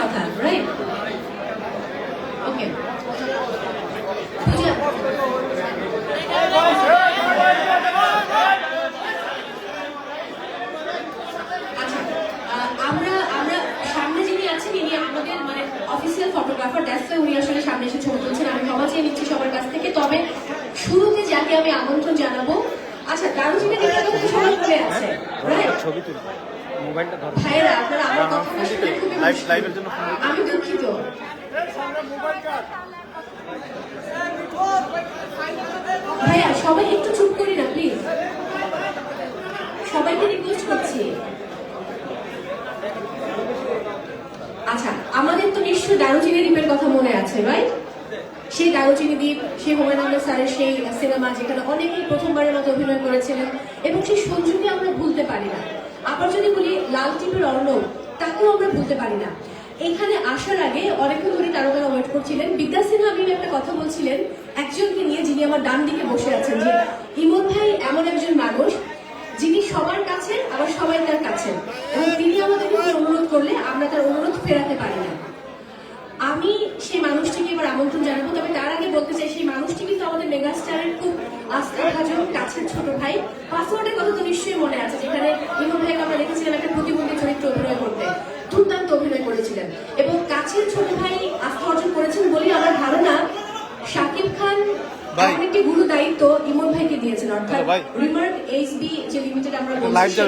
কথা, রাইট? ওকে, পূজা আচ্ছা, আমরা আমরা সামনে যিনি আছেন ইনি আমাদের মানে অফিসিয়াল ফটোগ্রাফার, দ্যাটস ওয়াই উনি আসলে সামনে এসে ছবি তুলছেন। আমি ক্ষমা চেয়ে নিচ্ছি সবার কাছ থেকে। তবে শুরুতে যাকে আমি আমন্ত্রণ জানাবো, আচ্ছা দারুচিনি দিকটা তো সবার মনে আছে, রাইট? ছবি তুলি মোবাইলটা ধরো ভাইয়েরা আপনারা আমার কথাটা শুনে খুবই লাইভের জন্য আমি দুঃখিত। ভাইয়া সবাই একটু চুপ করি না প্লিজ, সবাইকে রিকোয়েস্ট করছি। আচ্ছা, আমাদের তো নিশ্চয়ই দারুচিনি দ্বীপের কথা মনে আছে, রাইট? সেই দারুচিনি দ্বীপ, সেই হুমায়ুন আহমেদ স্যারের সেই সিনেমা যেখানে অনেকেই প্রথমবারের মতো অভিনয় করেছিলেন, এবং সেই সঞ্জুকে আমরা ভুলতে পারি না। আবার যদি বলি লাল টিপের অর্ণব, তাকেও আমরা ভুলতে পারি না। এখানে আসার আগে অনেকক্ষণ ধরে তারা ওয়েট করছিলেন। বিদ্যা সিনহা আপনি একটা কথা বলছিলেন একজনকে নিয়ে, যিনি আমার ডান দিকে বসে আছেন, যে ইমন ভাই এমন একজন মানুষ যিনি সবার কাছে আবার সবাই তার কাছে, এবং তিনি আমাদেরকে অনুরোধ করলে আমরা তার অনুরোধ ফেরাতে পারি না। আমি সেই মানুষটিকে এবার আমন্ত্রণ জানাবো। তবে তার আগে বলতে চাই, সেই মানুষটি কিন্তু আমাদের মেগাস্টারের খুব আস্থাভাজন কাছের ছোট ভাই। পাসওয়ার্ডের কথা তো নিশ্চয়ই মনে আছে, যেখানে ইমন ভাইকে আমরা দেখেছিলাম একটা প্রতিবন্ধী চরিত্র অভিনয় করতে, দুর্দান্ত অভিনয় করেছিলেন এবং কাছের ছোট ভাই আস্থা অর্জন করেছেন বলেই আমার ধারণা শাকিব খান একটি গুরু দায়িত্ব ইমন ভাইকে দিয়েছেন, অর্থাৎ রিমার্ক এইচবি যে লিমিটেড আমরা বলছি,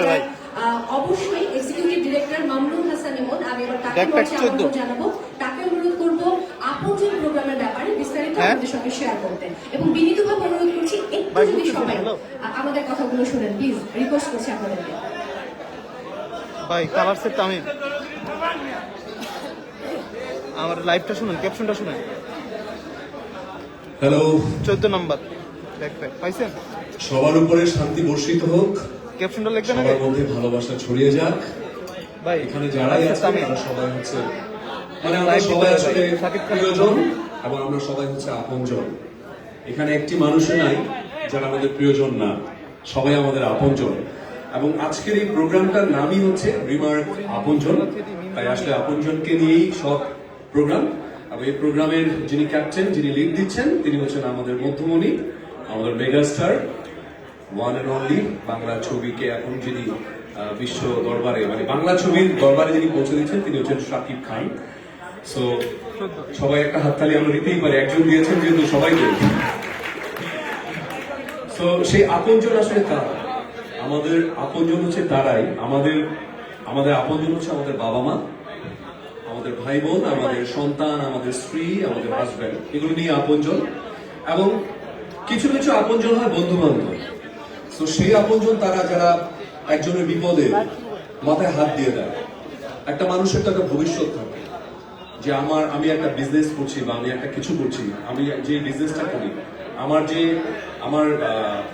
অবশ্যই এক্সিকিউটিভ ডিরেক্টর মামুনুল হাসান ইমন। আমি এবার তাকে আমন্ত্রণ জানাবো, তাকে অনুরোধ করবো আপনজন প্রোগ্রামের ব্যাপারে বিস্তারিত আমাদের সঙ্গে শেয়ার করতে, এবং বিনীতভাবে অনুরোধ করছি একটু যদি সবাই আমাদের কথাগুলো শুনেন প্লিজ, রিকোয়েস্ট করছি আপনাদেরকে। ভাই কালার সেট আমি আমার লাইভটা শুনুন, ক্যাপশনটা শুনুন। হ্যালো, 14 নম্বর ব্যাকপ্যাক পাইছেন? সবার উপরে শান্তি বর্ষিত হোক, ক্যাপশনটা লিখবেন, সবার মধ্যে ভালোবাসা ছড়িয়ে যাক। ভাই এখানে যারাই আছে আমরা সবাই হচ্ছে মানে আমরা সবাই আসলে প্রিয়জন, এবং আমরা সবাই হচ্ছে আপনজন। এখানে একটি মানুষও নাই যারা আমাদের প্রিয়জন না, সবাই আমাদের আপনজন। এবং আজকের এই প্রোগ্রামটার নামই হচ্ছে রিমার্ক আপনজন, তাই আসলে আপনজনকে নিয়েই সব প্রোগ্রাম। এবং এই প্রোগ্রামের যিনি ক্যাপ্টেন, যিনি লিড দিচ্ছেন, তিনি হচ্ছেন আমাদের মধ্যমণি, আমাদের megastar, one and only. Bangla ছবিকে এখন যিনি বিশ্ব দরবারে মানে বাংলা ছবির দরবারে যিনি পৌঁছে দিচ্ছেন, তিনি হচ্ছেন শাকিব খান। সো সবাই একটা হাততালি আমরা দিতেই পারি, একজন দিয়েছেন যেহেতু সবাই দেয়। সো সেই আপনজন আসলে তারা, আমাদের আপনজন হচ্ছে তারাই। আমাদের আপনজন হচ্ছে আমাদের বাবা মা, আমাদের ভাই বোন, আমাদের সন্তান, আমাদের স্ত্রী, আমাদের হাজব্যান্ড, এগুলো নিয়ে আপনজন। এবং কিছু কিছু আপনজন হয় বন্ধু বান্ধব। তো সেই আপনজন তারা যারা একজনের বিপদে মাথায় হাত দিয়ে দেয়। একটা মানুষের তো একটা ভবিষ্যৎ থাকে, যে আমি একটা বিজনেস করছি বা আমি একটা কিছু করছি, আমি যে বিজনেসটা করি, আমার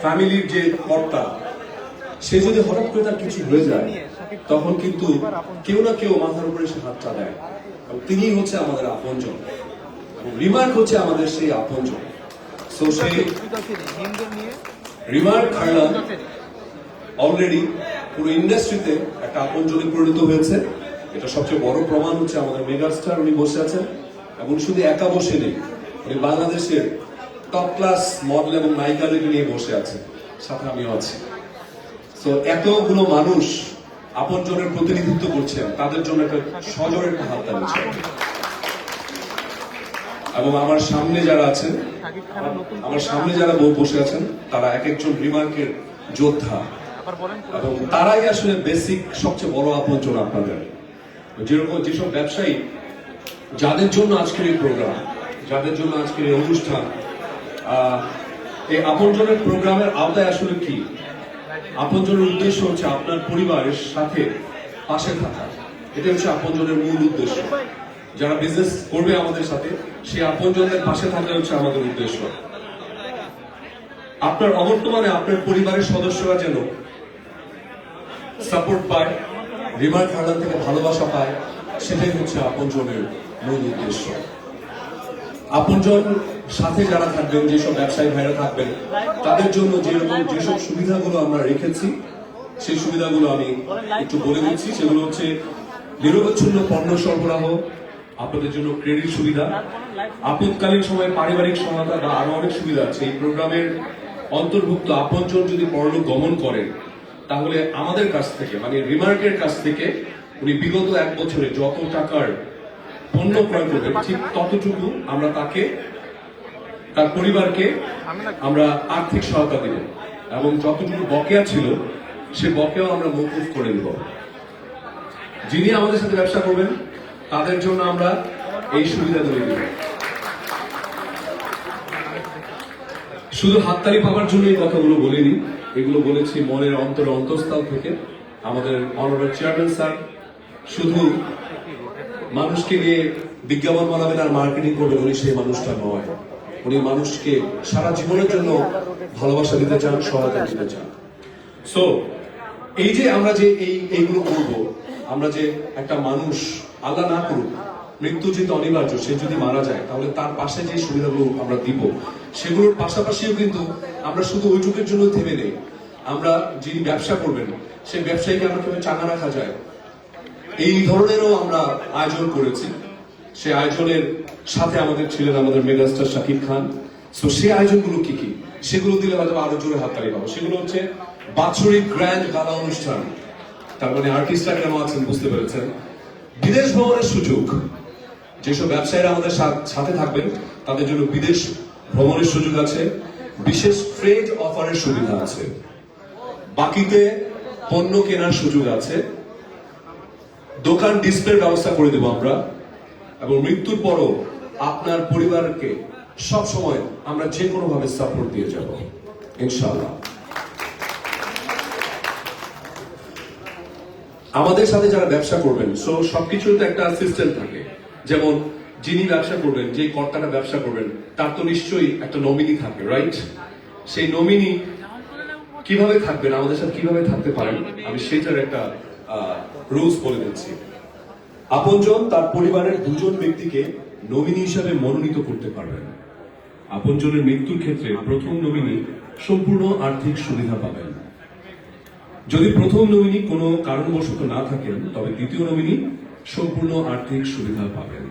ফ্যামিলির যে কর্তা, সে যদি হঠাৎ করে তার কিছু হয়ে যায়, তখন কিন্তু কেউ না কেউ মাথার উপরে সে হাতটা দেয়। তিনি হচ্ছে আমাদের আপনজন, রিমার্ক হচ্ছে আমাদের সেই আপনজন। সো সেই রিমার্ক খারলাম অলরেডি পুরো ইন্ডাস্ট্রিতে একটা আপনজনে পরিণত হয়েছে। এটা সবচেয়ে বড় প্রমাণ হচ্ছে আমাদের মেগাস্টার, উনি বসে আছেন, এবং শুধু একা বসে নেই, উনি বাংলাদেশের টপ ক্লাস মডেল এবং নায়িকাদেরকে নিয়ে বসে আছেন, সাথে আমিও আছি। তো এতগুলো মানুষ আপনজনের প্রতিনিধিত্ব করছেন, তাদের জন্য একটা সজোরে একটা হাত দাঁড়িয়েছে। এবং আমার সামনে যারা বসে আছেন, তারা এক একজন রিমার্কের যোদ্ধা, এবং তারাই আসলে বেসিক সবচেয়ে বড় আপনজন আপনাদের। যেসব ব্যবসায়ী, যাদের জন্য আজকের এই প্রোগ্রাম, যাদের জন্য আজকের এই অনুষ্ঠান, এই আপনজনের প্রোগ্রামের আওতায় আসলে কি? আপনজনের উদ্দেশ্য হচ্ছে আপনার পরিবারের সাথে পাশে থাকা, এটা হচ্ছে আপনজনের মূল উদ্দেশ্য। যারা বিজনেস করবে আমাদের সাথে, সেই আপনজনদের পাশে থাকা হচ্ছে আমাদের উদ্দেশ্য। আপনার অবর্তমানে আপনার পরিবারের সদস্যরা যেন সাপোর্ট পায়, রিমার্ক খারলাম থেকে ভালোবাসা পায়, সেটাই হচ্ছে আপনজনের মূল উদ্দেশ্য। আপনজন সাথে যারা থাকবেন, যেসব ব্যবসায়ী ভাইরা থাকবেন, তাদের জন্য যেসব সুবিধাগুলো আমরা রেখেছি, সেই সুবিধাগুলো আমি একটু বলে দিচ্ছি। সেগুলো হচ্ছে নিরবচ্ছিন্ন পণ্য সরবরাহ, আপনাদের জন্য ক্রেডিট সুবিধা, আপৎকালীন সময়ে পারিবারিক সহায়তা বা আরো অনেক সুবিধা আছে। এই প্রোগ্রামের অন্তর্ভুক্ত আপনজন যদি পরলোক গমন করেন তাহলে আমাদের কাছ থেকে মানে রিমার্কের কাছ থেকে উনি বিগত 1 বছরে যত টাকার পণ্য ক্রয় করবেন ঠিক ততটুকু আমরা তাকে তার পরিবারকে আমরা আর্থিক সহায়তা দেব এবং যতটুকু বকেয়া ছিল সে বকেয়াও আমরা মওকুফ করে দেব। যিনি আমাদের সাথে ব্যবসা করবেন তাদের জন্য আমরা এই সুবিধা দিয়ে দেব। শুধু হাততালি পাওয়ার জন্য এই কথাগুলো বলিনি, এগুলো বলেছি মনের অন্তরে অন্তঃস্থল থেকে। আমাদের অনারেবল চেয়ারম্যান স্যার শুধু মানুষকে নিয়ে বিজ্ঞাপন বানাবেন আর মার্কেটিং করবেন, উনি সেই মানুষটা নয়। উনি মানুষকে সারা জীবনের জন্য ভালোবাসা দিতে চান, সহায়তা দিতে চান। সো এই যে আমরা যে এইগুলো করবো, আমরা যে একটা মানুষ আল্লাহ না করুক মৃত্যু যেহেতু অনিবার্য, সে যদি মারা যায় তাহলে তার পাশে যে সুবিধাগুলো আমরা দিব সেগুলোর পাশাপাশিও কিন্তু আমরা শুধু ওইটুকের জন্য থেমে নেই। আমরা যিনি ব্যবসা করবেন সেই ব্যবসায়ীকে আমরা কিভাবে চাঙা রাখা যায় এই ধরনেরও আমরা আয়োজন করেছি। সেই আয়োজনের সাথে আমাদের ছিলেন আমাদের মেগাস্টার শাকিব খান। সো সেই আয়োজনগুলো কি কি সেগুলো দিলে হয়তো আরো জোরে হাততালি পাবো। সেগুলো হচ্ছে বাৎসরিক গ্র্যান্ড গালা অনুষ্ঠান, তার মানে আর্টিস্টরা কেন আছেন বুঝতে পেরেছেন। বিদেশ ভ্রমণের সুযোগ, যেসব ব্যবসায়ীরা আমাদের সাথে থাকবেন তাদের জন্য বিদেশ ভ্রমণের সুযোগ আছে, বিশেষ ট্রেড অফারের সুবিধা আছে, বাকিতে পণ্য কেনার সুযোগ আছে, দোকান ডিসপ্লের ব্যবস্থা করে দেব আমরা, এবং মৃত্যুর পরও আপনার পরিবারকে সব সময় আমরা যে কোনো ভাবে সাপোর্ট দিয়ে যাব ইনশাআল্লাহ। আমাদের সাথে যারা ব্যবসা করবেন সো সবকিছুর তো একটা সিস্টেম থাকে। যেমন যিনি ব্যবসা করবেন, যে কর্তাটা ব্যবসা করবেন তার তো নিশ্চয়ই একটা নমিনি থাকবে, রাইট? সেই নমিনি কিভাবে থাকবেন, আমাদের সাথে কিভাবে থাকতে পারেন, আমি সেইটার একটা রুলস বলে দিচ্ছি। আপনজন তার পরিবারের 2 জন ব্যক্তিকে নমিনি হিসাবে মনোনীত করতে পারবেন। আপনজনের মৃত্যুর ক্ষেত্রে প্রথম নমিনি সম্পূর্ণ আর্থিক সুবিধা পাবেন। যদি প্রথম নমিনি কোনো কারণবশত না থাকেন তবে দ্বিতীয় নমিনি সম্পূর্ণ আর্থিক সুবিধা পাবেন।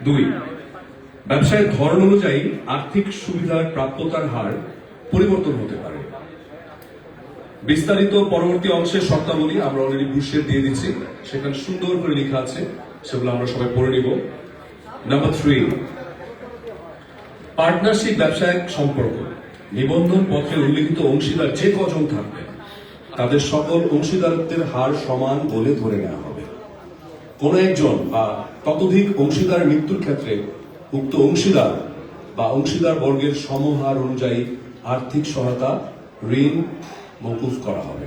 2, ব্যবসায়ের ধরন অনুযায়ী আর্থিক সুবিধার প্রাপ্যতার হার পরিবর্তন হতে পারে। বিস্তারিত পরবর্তী অংশের শর্তাবলী আমরা অলরেডি বুশে দিয়ে দিচ্ছি, সেখানে সুন্দর করে লেখা আছে, সেগুলো আমরা সবাই পড়ে নিব। নাম্বার 3, পার্টনারশিপ ব্যবসায়িক সম্পর্ক। নিবন্ধন পত্রে উল্লিখিত অংশীদার যে কজন থাকবে তাদের সকল অংশীদারত্বের হার সমান বলে ধরে নেওয়া হবে। কোন একজন বা ততোধিক অংশীদারের মৃত্যুর ক্ষেত্রে উক্ত অংশীদার বা অংশীদার বর্গের সমহার অনুযায়ী আর্থিক সহায়তা ঋণ মওকুফ করা হবে।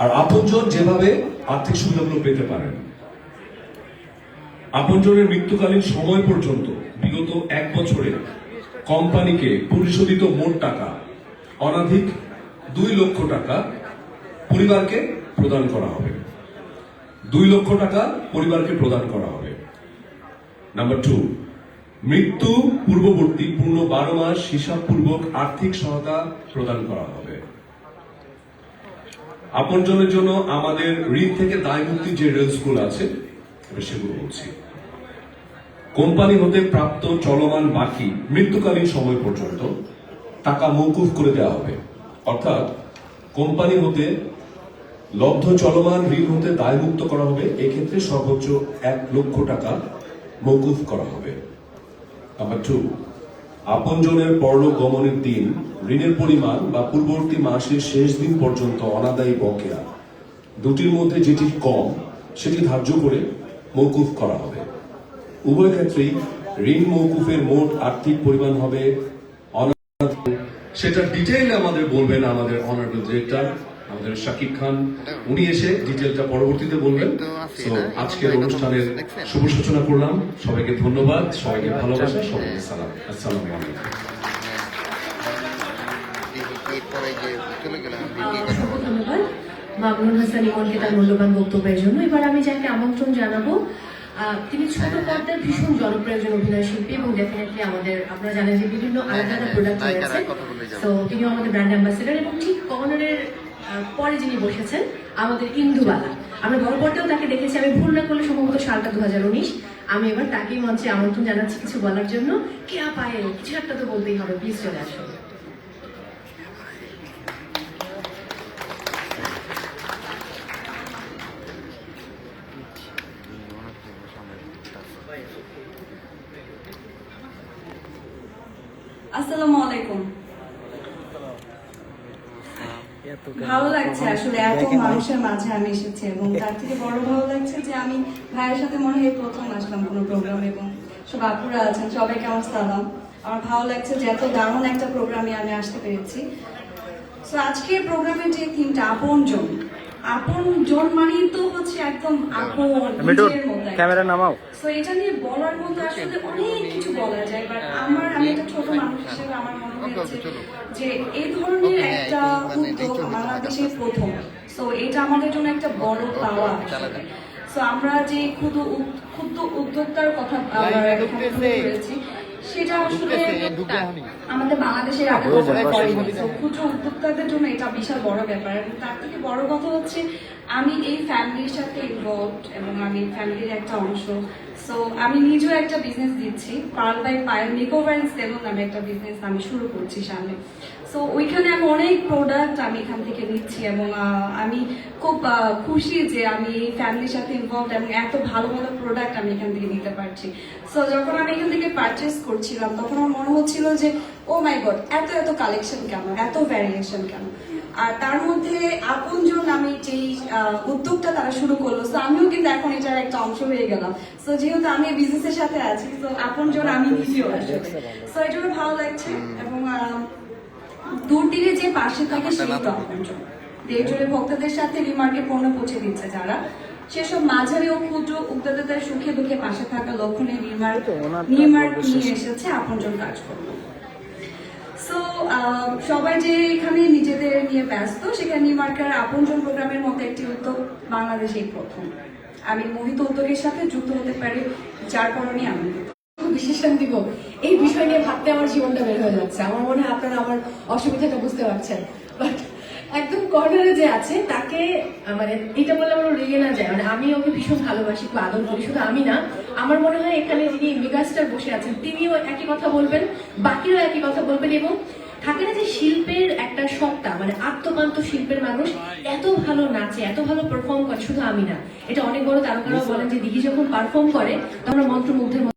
আর আপনজন যেভাবে আর্থিক সুবিধাগুলো পেতে পারেন, আপনজনের মৃত্যুকালীন সময় পর্যন্ত বিগত 1 বছরে কোম্পানিকে পরিশোধিত মোট টাকা অনধিক 2 লক্ষ টাকা পরিবারকে প্রদান করা হবে। 2 লক্ষ টাকা পরিবারকে প্রদান করা হবে। নাম্বার 2, মৃত্যু পূর্ববর্তী পূর্ণ 12 মাস হিসাবপূর্বক আর্থিক সহায়তা প্রদান করা হবে। আপনজনের জন্য আমাদের ঋণ থেকে দায় মুক্তির যে রুলসগুলো আছে সেগুলো বলছি। কোম্পানি হতে প্রাপ্ত চলমান বাকি মৃত্যুকালীন সময় পর্যন্ত টাকা মওকুফ করে দেওয়া হবে। অর্থাৎ কোম্পানি হতে লব্ধ চলমান ঋণ হতে দায়মুক্ত করা হবে, এক্ষেত্রে সর্বোচ্চ 1 লক্ষ টাকা মওকুফ করা হবে। নাম্বার 2, আপনজনের পরলোক গমনের দিন ঋণের পরিমাণ বা পূর্ববর্তী মাসের শেষ দিন পর্যন্ত অনাদায়ী বকেয়া দুটির মধ্যে যেটি কম সেটি ধার্য করে মওকুফ করা হবে। উভয় ক্ষেত্রেই ঋণ মওকুফের মোট আর্থিক পরিমাণ হবে সেটা ডিটেইলে আমাদের বলবেন আমাদের অনারেবল ডিরেক্টর আমাদের শাকিব খান, উনি এসে ডিটেইলটা পরবর্তীতে বলবেন। তো আজকের অনুষ্ঠানের শুভ সূচনা করলাম। সবাইকে ধন্যবাদ, সবাইকে ভালোবাসা, সবাইকে সালাম। আসসালামু আলাইকুম। ধন্যবাদ মামুনুল হাসান ইমনকে তার মূল্যবান বক্তব্যের জন্য। এবার আমি যাকে আমন্ত্রণ জানাবো, তিনি ছোট পর্দার ভীষণ জনপ্রিয় একজন অভিনয় শিল্পী এবং ডেফিনেটলি আমাদের আপনারা জানেন যে বিভিন্ন আলাদা আলাদা প্রোডাক্ট রয়েছে। তো তিনিও আমাদের ব্র্যান্ড অ্যাম্বাসেডার এবং ঠিক কর্নারের পরে যিনি বসেছেন আমাদের ইন্দুবালা। আমরা গল্পটাও তাকে দেখেছি, আমি ভুল না করলে সম্ভবত সালটা 2019। আমি এবার তাকেই মঞ্চে আমন্ত্রণ জানাচ্ছি কিছু বলার জন্য। কেয়া পায়েল, কিছু একটা তো বলতেই হবে, প্লিজ চলে আসো। আসসালামু আলাইকুম। ভালো লাগছে আসলে এত মানুষের মাঝে আমি এসেছি, এবং তার থেকে বড় ভালো লাগছে যে আমি ভাইয়ের সাথে মনে হয় প্রথম আসলাম কোনো প্রোগ্রামে, এবং সব আপুরা আছেন, সবাইকে আমার সালাম। আমার ভালো লাগছে যে এত দারুণ একটা প্রোগ্রামে আমি আসতে পেরেছি। তো আজকের প্রোগ্রামের যে থিমটা আপনজন, আপনজন মানেই তো হচ্ছে একদম আপন, নিজের মতো। ক্যামেরা নামাও। তো এটা নিয়ে বলার মতো আসলে অনেক কিছু বলা যায়, বাট আমি একটা ছোট মানুষ হিসেবে আমার মনে হয়েছে যে এই ধরনের একটা উদ্যোগ বাংলাদেশে প্রথম। তো এটা আমাদের জন্য একটা বড় পাওয়া। তো আমরা যে ক্ষুদ্র উদ্যোক্তার কথা করেছি, সেটা আসলে আমাদের বাংলাদেশের আগে ক্ষুদ্র উদ্যোক্তাদের জন্য এটা বিশাল বড় ব্যাপার। এবং তার থেকে বড় কথা হচ্ছে আমি এই ফ্যামিলির সাথে ইনভলভড, এবং আমি ফ্যামিলির একটা অংশ। সো আমি নিজেও একটা বিজনেস দিচ্ছি, pearl by Payel makeover and salon নামে একটা বিজনেস আমি শুরু করছি সামনে। সো ওইখানে আমি অনেক প্রোডাক্ট আমি এখান থেকে নিচ্ছি, এবং আমি খুব খুশি যে আমি ফ্যামিলির সাথে ইনভলভ, এবং এত ভালো ভালো প্রোডাক্ট আমি এখান থেকে নিতে পারছি। সো যখন আমি এখান থেকে পারচেস করছিলাম, তখন আমার মনে হচ্ছিল যে ও মাই গড, এত এত কালেকশন কেন, এত ভ্যারিয়েশন কেন। আর তার মধ্যে আপনজন নামে যেই উদ্যোগটা তারা শুরু করলো, তো আমিও কিন্তু এখন এটার একটা অংশ হয়ে গেলাম। তো যেহেতু আমি বিজনেসের সাথে আছি, তো আপনজন আমি নিজেও আসলে। তো এটা ভালো লাগছে, এবং দূর দিকে যে পাশে থাকে সেই তো আপনজন। দেড় জোরে ভক্তদের সাথে রিমার্কে পণ্য পৌঁছে দিচ্ছে যারা, সেসব মাঝারি ও ক্ষুদ্র উদ্যোক্তাদের সুখে দুঃখে পাশে থাকা লক্ষণে নির্মার্ক নিয়ে এসেছে আপনজন কাজকর্ম। সো সবাই যে এখানে নিজেদের নিয়ে ব্যস্ত, সেখানে নির্মার্কের আপনজন প্রোগ্রামের মতো একটি উদ্যোগ বাংলাদেশেই প্রথম। আমি মোহিত উদ্যোগের সাথে যুক্ত হতে পারি, যার কারণে আমি বিশেষণ দিব এই বিষয় নিয়ে ভাবতে আমার জীবনটা বের হয়ে যাচ্ছে। আমার মনে হয় আপনারা আমার অসুবিধাটা বুঝতে পারছেন। বাট একদম কর্নারে যে আছে তাকে মানে এটা বলে আমার রেগে না যায়, মানে আমি ওকে ভীষণ ভালোবাসি, খুব আদর করি। শুধু আমি না, আমার মনে হয় এখানে যিনি মেগাস্টার বসে আছেন তিনিও একই কথা বলবেন, বাকিও একই কথা বলবেন। এবং থাকে না যে শিল্পের একটা সত্তা, মানে আত্মকান্ত শিল্পের মানুষ এত ভালো নাচে, এত ভালো পারফর্ম করে, শুধু আমি না, এটা অনেক বড় তারকারাও বলেন যে দিঘি যখন পারফর্ম করে তখন মন্ত্রমুগ্ধের মতো।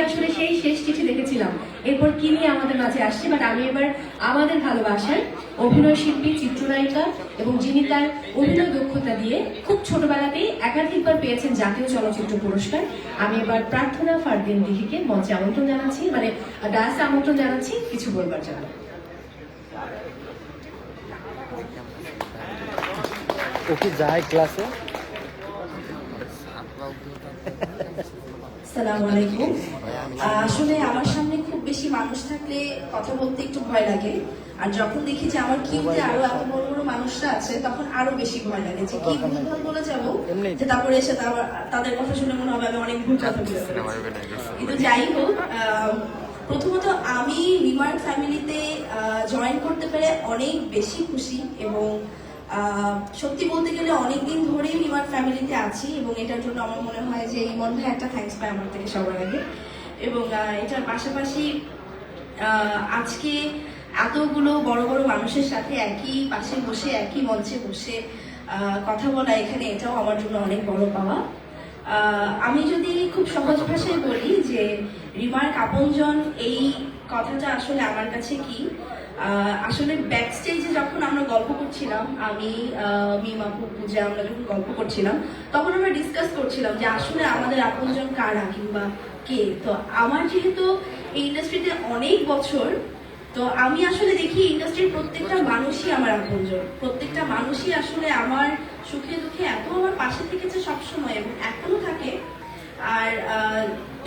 আসলে সেই শেষ চিঠি দেখেছিলাম, এরপর কি নিয়ে আমাদের মাঝে আসছে। বাট আমি এবার আমাদের ভালোবাসার অভিনয় শিল্পী, চিত্রনায়িকা, এবং যিনি তার অভিনয় দক্ষতা দিয়ে খুব ছোটবেলাতেই একাধিকবার পেয়েছেন জাতীয় চলচ্চিত্র পুরস্কার, আমি এবার প্রার্থনা ফারদিন দিঘিকে মঞ্চে আমন্ত্রণ জানাচ্ছি, মানে ডান্সে আমন্ত্রণ জানাচ্ছি কিছু বলবার জন্য। ও কি যায় ক্লাসে? আসসালামু আলাইকুম। আসলে আমার সামনে খুব বেশি মানুষ থাকলে কথা বলতে একটু ভয় লাগে, আর যখন দেখি যে আমার কিউতে আরো এত বড় বড় মানুষরা আছে, তখন আরো বেশি ভয় লাগে যে কি ভুলভাল বলে যাবো, যে তারপরে এসে তাদের কথা শুনে মনে হবে আমি অনেক ভুল কথা বলে ফেলেছি। কিন্তু যাই হোক, প্রথমত আমি রিমার্ক ফ্যামিলিতে জয়েন করতে পেরে অনেক বেশি খুশি, এবং সত্যি বলতে গেলে অনেকদিন ধরেই রিমার্ক ফ্যামিলিতে আছি, এবং এটার জন্য আমার মনে হয় যে ইমন ভাই একটা থ্যাঙ্কস পায় আমার থেকে সবার আগে। এবং এটার পাশাপাশি আজকে এতগুলো বড় বড় মানুষের সাথে একই পাশে বসে, একই মঞ্চে বসে কথা বলা এখানে, এটাও আমার জন্য অনেক বড় পাওয়া। আমি যদি খুব সহজ ভাষায় বলি যে রিমার্ক আপনজন, এই কথাটা আসলে আমার কাছে কি, আসলে ব্যাক স্টেজে যখন আমরা গল্প করছিলাম, আমি মিমা পূজা, আমরা যখন গল্প করছিলাম, তখন আমরা ডিসকাস করছিলাম যে আসলে আমাদের আপনজন কারা কিংবা কে। তো আমার যেহেতু এই ইন্ডাস্ট্রিতে অনেক বছর, তো আমি আসলে দেখি ইন্ডাস্ট্রির প্রত্যেকটা মানুষই আমার আপনজন, প্রত্যেকটা মানুষই আসলে আমার সুখে দুঃখে এত আমার পাশে থেকেছে সবসময়, এবং এখনো থাকে। আর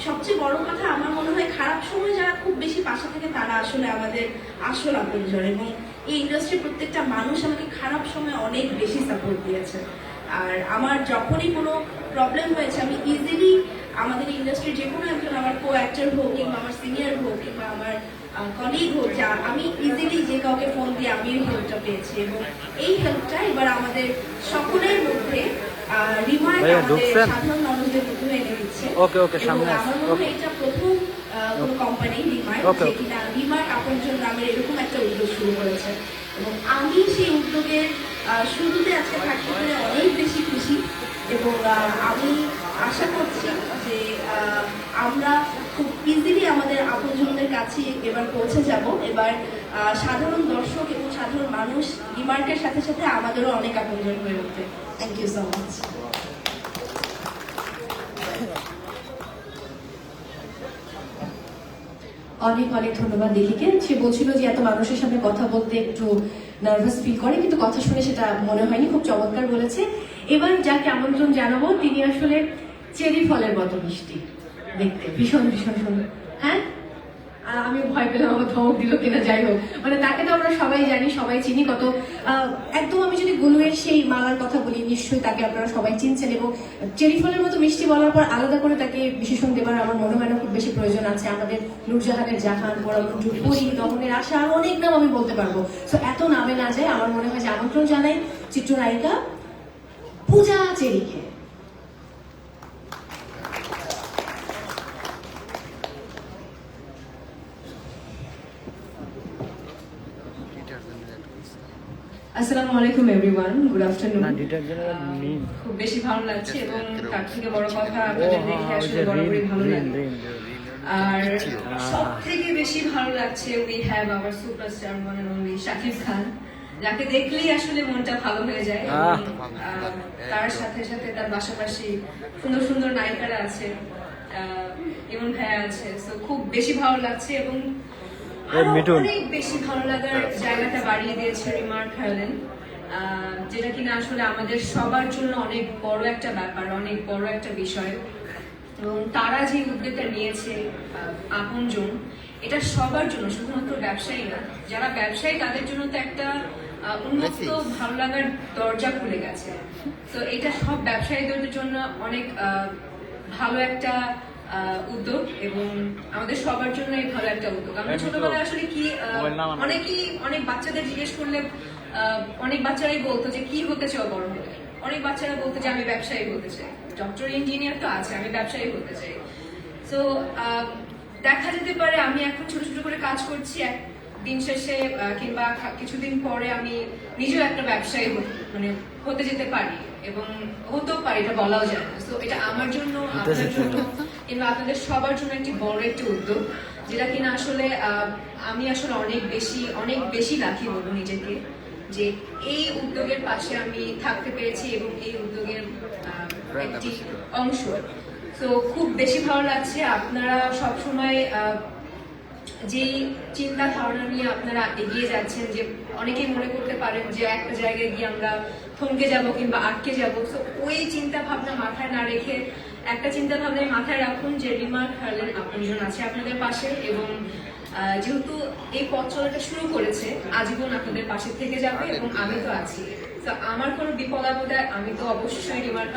সবচেয়ে বড় কথা, আমার মনে হয় খারাপ সময় যারা খুব বেশি পাশে থাকে তারা আসলে আমাদের আসল আপনজন, এবং এই ইন্ডাস্ট্রির প্রত্যেকটা মানুষ আমাকে খারাপ সময় অনেক বেশি সাপোর্ট দিয়েছে। আর আমার যখনই কোনো প্রবলেম হয়েছে, আমি ইজিলি আমাদের ইন্ডাস্ট্রির যে কোনো একজন আমার কো অ্যাক্টর হোক কিংবা আমার সিনিয়র হোক কিংবা আমার কলিগ হোক, যা আমি ইজিলি যে কাউকে ফোন দিয়ে আমি হেল্পটা পেয়েছি এবং এই হেল্পটা এবার আমাদের সকলের মধ্যে রিমার্ক ভাইয়া, আমাদের ঢুকছেন? সাধারণ মানুষদের মধ্যে এনে দিচ্ছে। ওকে, ওকে, এবং সামনে আমার মনে হয় এটা প্রথম কোনো কোম্পানি রিমার্ক ওকে, যে ওকে। কিনা রিমার্ক আপনজন নামের এরকম একটা উদ্যোগ শুরু করেছে এবং আমি সেই উদ্যোগের শুরুতে আজকে থাকতে পেরে অনেক বেশি খুশি এবং আমি আশা করছি যে আমরা খুব ইজিলি আমাদের আপনজনদের কাছে এবার পৌঁছে যাব। এবার সাধারণ দর্শক এবং সাধারণ মানুষ রিমার্কের সাথে সাথে আমাদেরও অনেক আপনজন হয়ে উঠবে। Thank you so much. অনেক অনেক ধন্যবাদ দিদিকে। সে বলছিল যে এত মানুষের সামনে কথা বলতে একটু নার্ভাস ফিল করে, কিন্তু কথা শুনে সেটা মনে হয়নি। খুব চমৎকার বলেছে। এবার যাকে আমন্ত্রণ জানাবো তিনি আসলে চেরি ফলের মতো মিষ্টি দেখতে, ভীষণ ভীষণ সুন্দর। হ্যাঁ, আমি ভয় পেলাম আমার ধমক দিল কিনা। যাই হোক, মানে তাকে তো আমরা সবাই জানি, সবাই চিনি। কত একদম আমি যদি গুলুয়ের সেই মালার কথা বলি, নিশ্চয়ই তাকে আপনারা সবাই চিনছেন। এবং চেরি ফলের মতো মিষ্টি বলার পর আলাদা করে তাকে বিশেষণ দেবার আমার মনে হয় না খুব বেশি প্রয়োজন আছে। আমাদের নূরজাহানের জাহান, পরামন্ত্রী, পরি, দমনের আশা, আর অনেক নাম আমি বলতে পারবো। তো এত নামে না যায়, আমার মনে হয় যে আমন্ত্রণ জানাই চিত্রনায়িকা পূজা চেরিকে। আসসালামু আলাইকুম এভরিওয়ান, গুড আফটারনুন। না, ডিটারজেন্টের মিন। খুব বেশি ভালো লাগছে এবং তার থেকে বড় কথা আপনাদের দেখে আসলে বরাবরই ভালো লাগে। আর সব থেকে বেশি ভালো লাগছে we have our superstar one and only Shakib Khan, যাকে দেখলেই আসলে মনটা ভালো হয়ে যায়। এবং, তার সাথে সাথে তার পাশাপাশি সুন্দর সুন্দর নায়িকারা আছে, ইমন ভাইয়া আছে। সো খুব বেশি ভালো লাগছে এবং আরো অনেক বেশি ভালো লাগার জায়গাটা বাড়িয়ে দিয়েছে রিমার্ক হার্লেন, যেটা কিনা আসলে আমাদের সবার জন্য অনেক বড় একটা ব্যাপার, অনেক বড় একটা বিষয়। এবং তারা যে উদ্যোগটা নিয়েছে আপনজন, এটা সবার জন্য, শুধুমাত্র ব্যবসায়ী না, যারা ব্যবসায়ী তাদের জন্য তো একটা উন্মুক্ত ভালো লাগার দরজা খুলে গেছে। তো এটা সব ব্যবসায়ীদের জন্য অনেক ভালো একটা উদ্যোগ এবং আমাদের সবার জন্য এই ভালো একটা উদ্যোগ। আমরা ছোটবেলায় আসলে কি অনেক বাচ্চাদের জিজ্ঞেস করলে অনেক বাচ্চারাই বলতো যে কি হতে চাও বড় হলে। অনেক বাচ্চারা বলতো যে আমি ব্যবসায়ী হতে চাই, ডক্টর ইঞ্জিনিয়ার তো আছে, আমি ব্যবসায়ী হতে চাই। তো দেখা যেতে পারে আমি এখন ছোট ছোট করে কাজ করছি, দিন শেষে কিংবা কিছুদিন পরে আমি নিজেও একটা ব্যবসায়ী মানে হতে যেতে পারি এবং হতেও পারি, এটা বলাও যায় না। তো এটা আমার জন্য, আপনার জন্য কিংবা আপনাদের সবার জন্য একটি বড় একটি উদ্যোগ, যেটা কিনা আসলে আমি আসলে অনেক বেশি লাকি বলবো নিজেকে যে এই উদ্যোগের পাশে আমি থাকতে পেরেছি এবং এই উদ্যোগের একটি অংশ। তো খুব বেশি ভালো লাগছে। আপনারা সবসময় যেই চিন্তা ধারণা নিয়ে আপনারা এগিয়ে যাচ্ছেন, যে অনেকেই মনে করতে পারেন যে একটা জায়গায় গিয়ে আমরা থমকে যাব কিংবা আটকে যাব। তো ওই চিন্তা ভাবনা মাথায় না রেখে একটা চিন্তা ভাবনায় মাথায় রাখুন যে রিমার্ক হার্লেন আপনজন আছে আপনাদের পাশে এবং যেহেতু এই পথ চলাটা শুরু করেছে, আজীবন আপনাদের পাশে থেকে যাবে এবং আমি তো আছি। তো আমার কোনো বিপদ আপদে আমি তো অবশ্যই রিমার্ক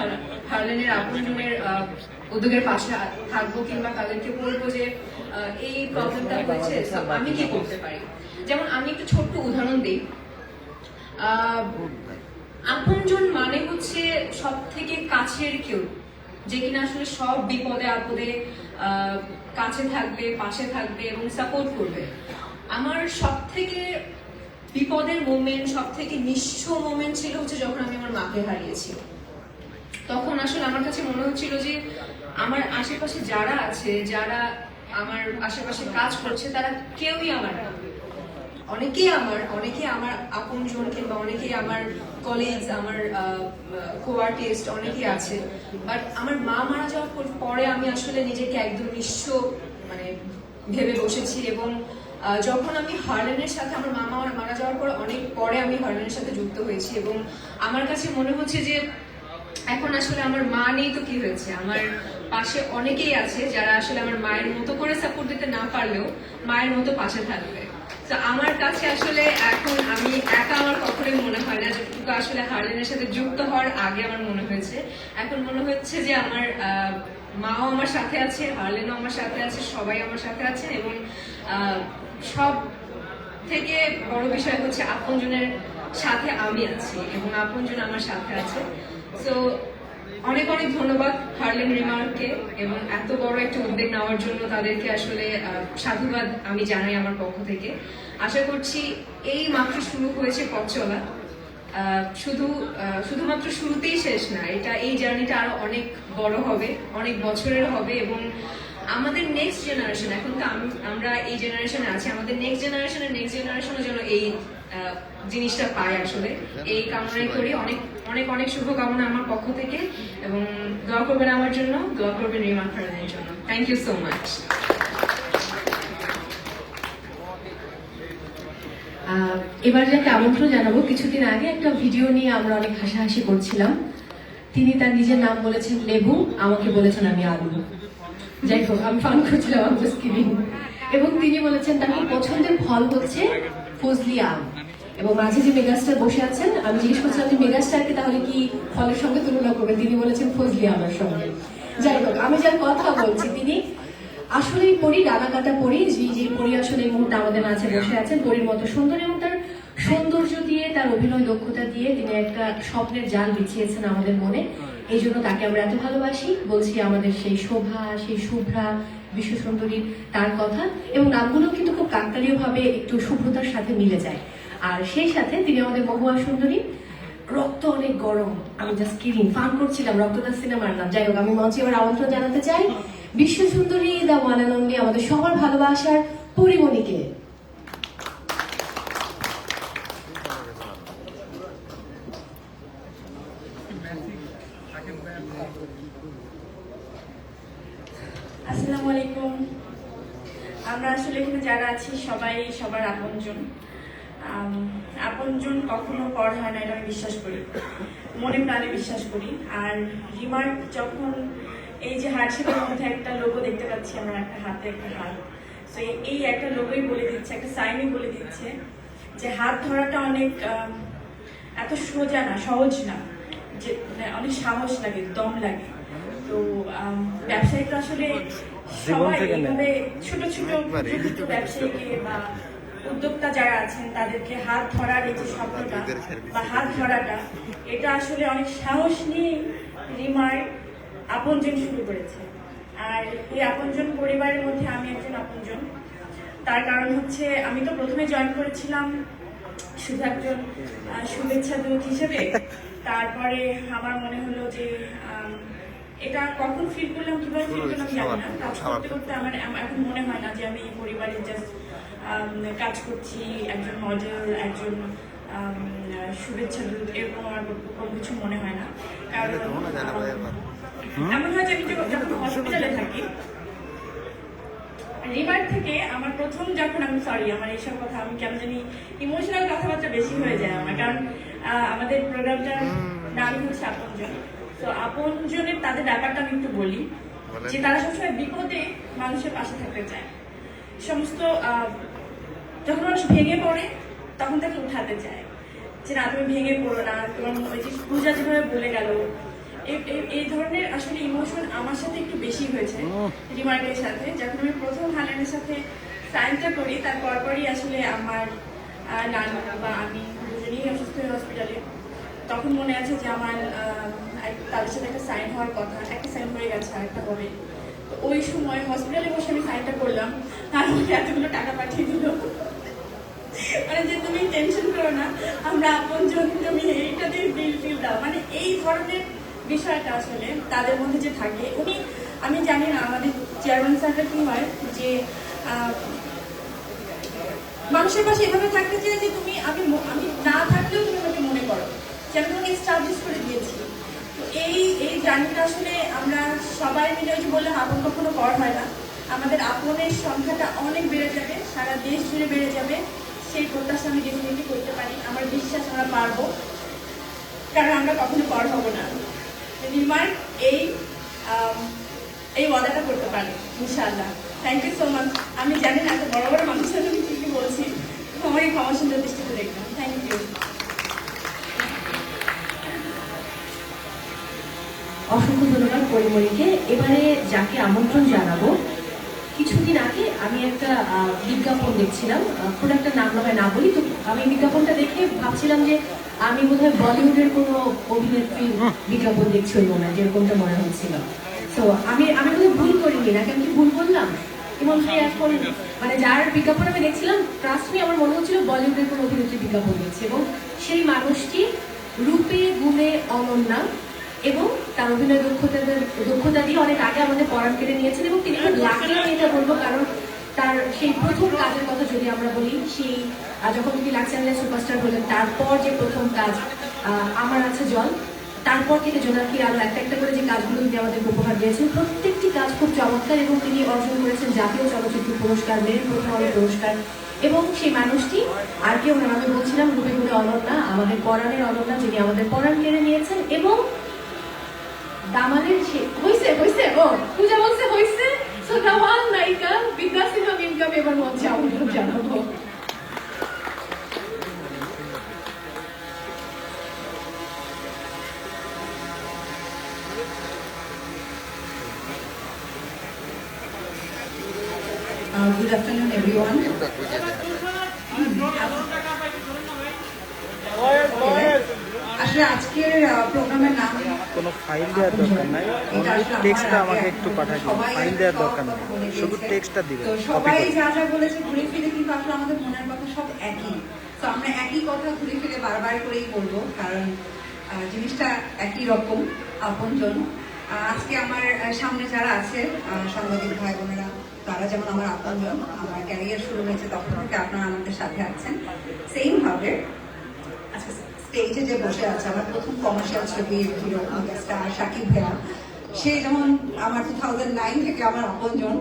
হার্লেনের আপনজনের উদ্যোগের পাশে থাকবো কিংবা তাদেরকে বলবো যে এই প্রবলেমটা হয়েছে, আমি কি করতে পারি। যেমন আমি একটু ছোট্ট উদাহরণ দিই। আপনজন মানে হচ্ছে সব থেকে কাছের কেউ, যে কিনা আসলে সব বিপদে আপদে কাছে থাকবে, পাশে থাকবে এবং সাপোর্ট করবে। আমার সব থেকে বিপদের মোমেন্ট, সব থেকে নিঃস্ব মোমেন্ট ছিল হচ্ছে যখন আমি আমার মাকে হারিয়েছি। তখন আসলে আমার কাছে মনে হচ্ছিল যে আমার আশেপাশে যারা আছে, যারা আমার আশেপাশে কাজ করছে, তারা কেউই আমার না। অনেকেই আমার আপনজন কিংবা অনেকেই আমার কলিগস, আমার কো-আর্টিস্ট অনেকেই আছে, বাট আমার মা মারা যাওয়ার পরে আমি আসলে নিজেকে একদম নিঃস্ব মানে ভেবে বসেছি। এবং যখন আমি হার্লেনের সাথে, আমার মা মারা যাওয়ার পর অনেক পরে আমি হার্লেনের সাথে যুক্ত হয়েছি এবং আমার কাছে মনে হচ্ছে যে এখন আসলে আমার মা নেই তো কি হয়েছে, আমার পাশে অনেকেই আছে যারা আসলে আমার মায়ের মতো করে সাপোর্ট দিতে না পারলেও মায়ের মতো পাশে থাকবে। তো আমার কাছে আসলে এখন আমি একা আমার কখনোই মনে হয় না, যতটুকু আসলে হার্লেনের সাথে যুক্ত হওয়ার আগে আমার মনে হয়েছে। এখন মনে হচ্ছে যে আমার মাও আমার সাথে আছে, হার্লেনও আমার সাথে আছে, সবাই আমার সাথে আছে, এবং সব থেকে বড় বিষয় হচ্ছে আপনজনের সাথে আমি আছি এবং আপনজন আমার সাথে আছে। সো অনেক অনেক ধন্যবাদ হার্লেন রিমাকে, এবং এত বড় একটা উদ্যোগ নেওয়ার জন্য তাদেরকে আসলে সাধুবাদ আমি জানাই আমার পক্ষ থেকে। আশা করছি এই মাত্র শুরু হয়েছে পথ চলা, শুধুমাত্র শুরুতেই শেষ না, এই জার্নিটা আরো অনেক বড় হবে, অনেক বছরের হবে, এবং আমাদের নেক্সট জেনারেশন, এখন তো আমরা এই জেনারেশনে আছি, আমাদের নেক্সট জেনারেশনের জন্য এই জিনিসটা পাই আসলে। এই কামনাই করি। অনেক অনেক অনেক শুভকামনা আমার পক্ষ থেকে, এবং দোয়া করবেন আমার জন্য, দোয়া করবেন রিমা হার্লেনের জন্য। Thank you so much. এবার যাকে আমন্ত্রণ জানাবো, কিছুদিন আগে একটা ভিডিও নিয়ে আমরা অনেক হাসাহাসি করছিলাম। তিনি তার নিজের নাম বলেছেন লেবু, আমাকে বলেছেন আমি আলু। যাই হোক, আমি ফান করছিলাম, আমি জাস্ট কিডিং। এবং তিনি বলেছেন তার পছন্দের ফল হচ্ছে ফজলি আম। এবং মাঝে যে মেগাস্টার বসে আছেন, আমি জিজ্ঞেস করছিলাম যে মেগাস্টারকে তাহলে কি ফলের সঙ্গে তুলনা করবেন, তিনি বলেছেন ফজলি আমের সঙ্গে। যাই হোক, আমি যার কথা বলছি তিনি আসলেই পরি, ডানা কাটা পরি, যে পরি আসলে এই মুহূর্তে আমাদের মাঝে বসে আছেন, পরির মতো সুন্দর, এবং তার সৌন্দর্য দিয়ে, তার অভিনয় দক্ষতা দিয়ে তিনি একটা স্বপ্নের জাল বিছিয়েছেন আমাদের মনে। এই জন্য তাকে আমরা এত ভালোবাসি। বলছি আমাদের সেই শোভা, সেই শুভ্রা, বিশ্ব সুন্দরী, তার কথা, এবং নামগুলো কিন্তু খুব কাকতালীয় ভাবে একটু শুভ্রতার সাথে মিলে যায়। আর সেই সাথে তিনি আমাদের মহুয়া সুন্দরী, রক্ত অনেক গরম। আমি জাস্ট কিডিং, ফান করছিলাম, রক্তদাস সিনেমার নাম। যাই হোক, আমি মঞ্চে এবার আমন্ত্রণ জানাতে চাই বিশ্ব সুন্দরী, দা ওয়ান অ্যান্ড অনলি, আমাদের সবার ভালোবাসার পরিমণিকে। আসসালামু আলাইকুম। আমরা আসলে এখানে যারা আছি সবাই সবার আপনজন। আপনজন কখনো পর হয় না, এটা আমি বিশ্বাস করি, মনে প্রাণে বিশ্বাস করি। আর রিমার্ক যখন এই যে হার্টশেপের মধ্যে একটা লোগো দেখতে পাচ্ছি, আমরা একটা হাতে একটা হাত, তো এই একটা লোগোই বলে দিচ্ছে, একটা সাইনই বলে দিচ্ছে যে হাত ধরাটা অনেক এত সোজা না, সহজ না, যে অনেক সাহস লাগে, দম লাগে। তো ব্যবসায়িকরা আসলে সবাই এইভাবে ছোট ছোট ব্যবসায়ীকে বা উদ্যোক্তা যারা আছেন তাদেরকে হাত ধরার এই যে শব্দটা বা হাত ধরাটা, এটা আসলে অনেক সাহস নিয়ে রিমার আপনজন শুরু করেছে। আর এই আপনজন পরিবারের মধ্যে আমি একজন আপনজন। তার কারণ হচ্ছে আমি তো প্রথমে জয়েন করেছিলাম শুধু একজন শুভেচ্ছা দূত হিসেবে। তারপরে আমার মনে হলো যে এটা কখন ফিল করলাম, কিভাবে ফিল করলাম জানি না। কাজ করতে করতে আমার এখন মনে হয় না যে আমি এই পরিবারে জাস্ট কাজ করছি, একজন মডেল, একজন শুভেচ্ছা দূত, এরকম আমার কোনো কিছু মনে হয় না। কারণ এমন হয় যে আমি যখন হসপিটালে থাকি, রিমার থেকে আমার প্রথম যখন আমি আমার এইসব কথা আমি কেন জানি ইমোশনাল কথাবার্তা বেশি হয়ে যায় আমার, কারণ আমাদের প্রোগ্রামটার নাম হচ্ছে আপনজন। তো আপনজনের তাদের ব্যাপারটা আমি একটু বলি, যে তারা সবসময় বিপদে মানুষের পাশে থাকতে চায়। সমস্ত যখন মানুষ ভেঙে পড়ে তখন তাকে উঠাতে চায়, যে না তুমি ভেঙে পড়ো না, তোমার ওই যে পূজা যেভাবে বলে গেল, এই ধরনের আসলে ইমোশন আমার সাথে একটু বেশি হয়েছে রিমার্কের সাথে। যখন আমি প্রথম হালেনের সাথে সাইনটা করি, তার পরপরই আসলে আমার নানু বা আমি দুজনেই অসুস্থ হয়ে হসপিটালে। তখন মনে আছে যে আমার তাদের সাথে একটা সাইন হওয়ার কথা, একটা সাইন হয়ে গেছে, আরেকটা হবে। তো ওই সময় হসপিটালে বসে আমি সাইনটা করলাম, তার মধ্যে এতগুলো টাকা পাঠিয়ে দিল, মানে যে তুমি টেনশন করো না, আমরা আপনজন, তুমি এইটাতে বিল দাও। মানে এই ধরনের বিষয়টা আসলে তাদের মধ্যে যে থাকে, উনি, আমি জানি না আমাদের চেয়ারম্যান স্যারটা কি হয়, যে মানুষের পাশে এভাবে থাকতে চাই যে তুমি আমি না থাকলেও তুমি আমাকে মনে করো, যে আমি তোমাকে এস্টাবলিশ করে দিয়েছি। তো এই জার্নিটা আসলে আমরা সবাই মিলে, ওই যে বললাম আপন কখনো পর হয় না, আমাদের আপনের সংখ্যাটা অনেক বেড়ে যাবে, সারা দেশ জুড়ে বেড়ে যাবে। সেই প্রত্যাশা আমি ডেফিনেটলি করতে পারি, আমার বিশ্বাস আমরা পারবো, কারণ আমরা কখনো পর হব না। রিমার্ক এই ওয়াদাটা করতে পারি ইনশাআল্লাহ। Thank you so much. আমি জানি না এত বড় বড় মানুষের আমি কি বলছি, সবাই ক্ষমা সুন্দর দৃষ্টিতে দেখবেন। Thank you. অসংখ্য ধন্যবাদ পরিমণিকে। এবারে যাকে আমন্ত্রণ জানাবো, কিছুদিন আগে আমি একটা বিজ্ঞাপন দেখছিলাম, খুব একটা নাম নয় না বলি, তো আমি বিজ্ঞাপনটা দেখে ভাবছিলাম যে আমি বোধহয় বলিউডের কোনো অভিনেত্রী বিজ্ঞাপন দেখছি ওই মনে, যেরকমটা মনে হচ্ছিল। তো আমি বোধহয় ভুল করিনি, নাকি আমি কি ভুল বললাম? ইমনকে এখন মানে যার বিজ্ঞাপন আমি দেখছিলাম, ট্রাস্ট মি আমার মনে হচ্ছিল বলিউডের কোনো অভিনেত্রী বিজ্ঞাপন দেখছে, এবং সেই মানুষটি রূপে গুণে অনন্যা এবং তার অভিনয় দক্ষতা দিয়ে অনেক আগে আমাদের পরাণ কেড়ে নিয়েছেন। এবং তিনি খুব লাকি, আমি এটা বলবো, কারণ তার সেই প্রথম কাজের কথা যদি আমরা বলি, সেই যখন তিনি লাক্স চ্যানেলের সুপারস্টার হলেন, তারপর যে প্রথম কাজ আমার আছে জল, তারপর থেকে জোনাকি আরো একটা করে যে কাজগুলো তিনি আমাদের উপহার দিয়েছেন, প্রত্যেকটি কাজ খুব চমৎকার, এবং তিনি অর্জন করেছেন জাতীয় চলচ্চিত্র পুরস্কার, মেরিল প্রথম আলো পুরস্কার। এবং সেই মানুষটি আর কেউ না, আমি বলছিলাম রূপে গুণে অনন্যা, আমাদের পরাণের অনন্যা, যিনি আমাদের পরাণ কেড়ে নিয়েছেন। এবং দামালের হয়েছে ও পূজা বলছে হয়েছে, সো দামাল নায়িকা বিদ্যা সিনহা মিমকে এবার মঞ্চে আমন্ত্রণ জানাবো। Good afternoon, everyone. আসলে আজকের প্রোগ্রামের নাম কোনো ফাইল দেওয়ার দরকার নাই, টেক্সটটা আমাকে একটু পাঠিয়ে দিন, ফাইল দেওয়ার দরকার নেই, শুধু টেক্সটটা দিবেন। তো সবাই যা যা বলেছে ঘুরে ফিরে কিন্তু আসলে আমাদের মনের কথা সব একই। তো আমরা একই কথা ঘুরে ফিরে বারবার করেই বলবো, কারণ জিনিসটা একই রকম, আপনজন। আজকে আমার সামনে যারা আছে সাংবাদিক ভাই বোনেরা, তারা যেমন আমার আপনজন, আমার ক্যারিয়ার শুরু হয়েছে তখন থেকে আপনারা আমাদের সাথে আছেন। সেম ভাবে আচ্ছা, স্টেজে যে বসে আছে আমার প্রথম কমার্শিয়াল ছবির হিরো স্টার শাকিব ভাইয়া, সে যেমন আমার 2009 থেকে আমার আপনজন,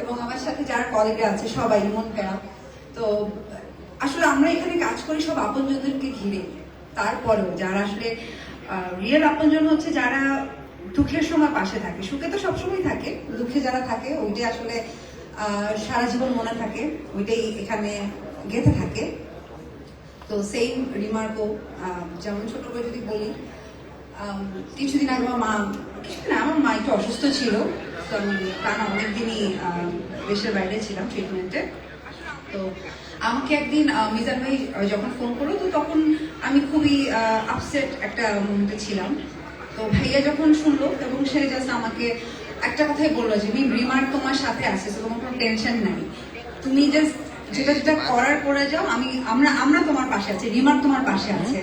এবং আমার সাথে যারা কলিগরা আছে সবাই, ইমন ভাইয়া। তো আসলে আমরা এখানে কাজ করি সব আপনজনদেরকে ঘিরে। তারপরেও যারা আসলে রিয়েল আপনজন হচ্ছে যারা দুঃখের সময় পাশে থাকে, সুখে তো সবসময় থাকে, দুঃখে যারা থাকে ওইটাই আসলে সারা জীবন মনে থাকে, ওইটাই এখানে গেঁথে থাকে। তো সেম রিমার্কও, যেমন ছোট করে যদি বলি, কিছুদিন আগে আমার মা একটু অসুস্থ ছিল, তো আমি টানা অনেকদিনই দেশের বাইরে ছিলাম ট্রিটমেন্টে। তো আমাকে একদিন মিজান ভাই যখন ফোন করলো, তো তখন আমি খুবই আপসেট একটা মুহূর্তে ছিলাম। তো ভাইয়া যখন শুনলো, এবং সে জাস্ট আমাকে একটা কথাই বললো যে রিমার্ক তোমার সাথে আছে, তোমার কোনো টেনশন নাই, তুমি জাস্ট যেটা যেটা করার করে যাও, আমরা তোমার পাশে আছি, রিমার্ক তোমার পাশে আছে।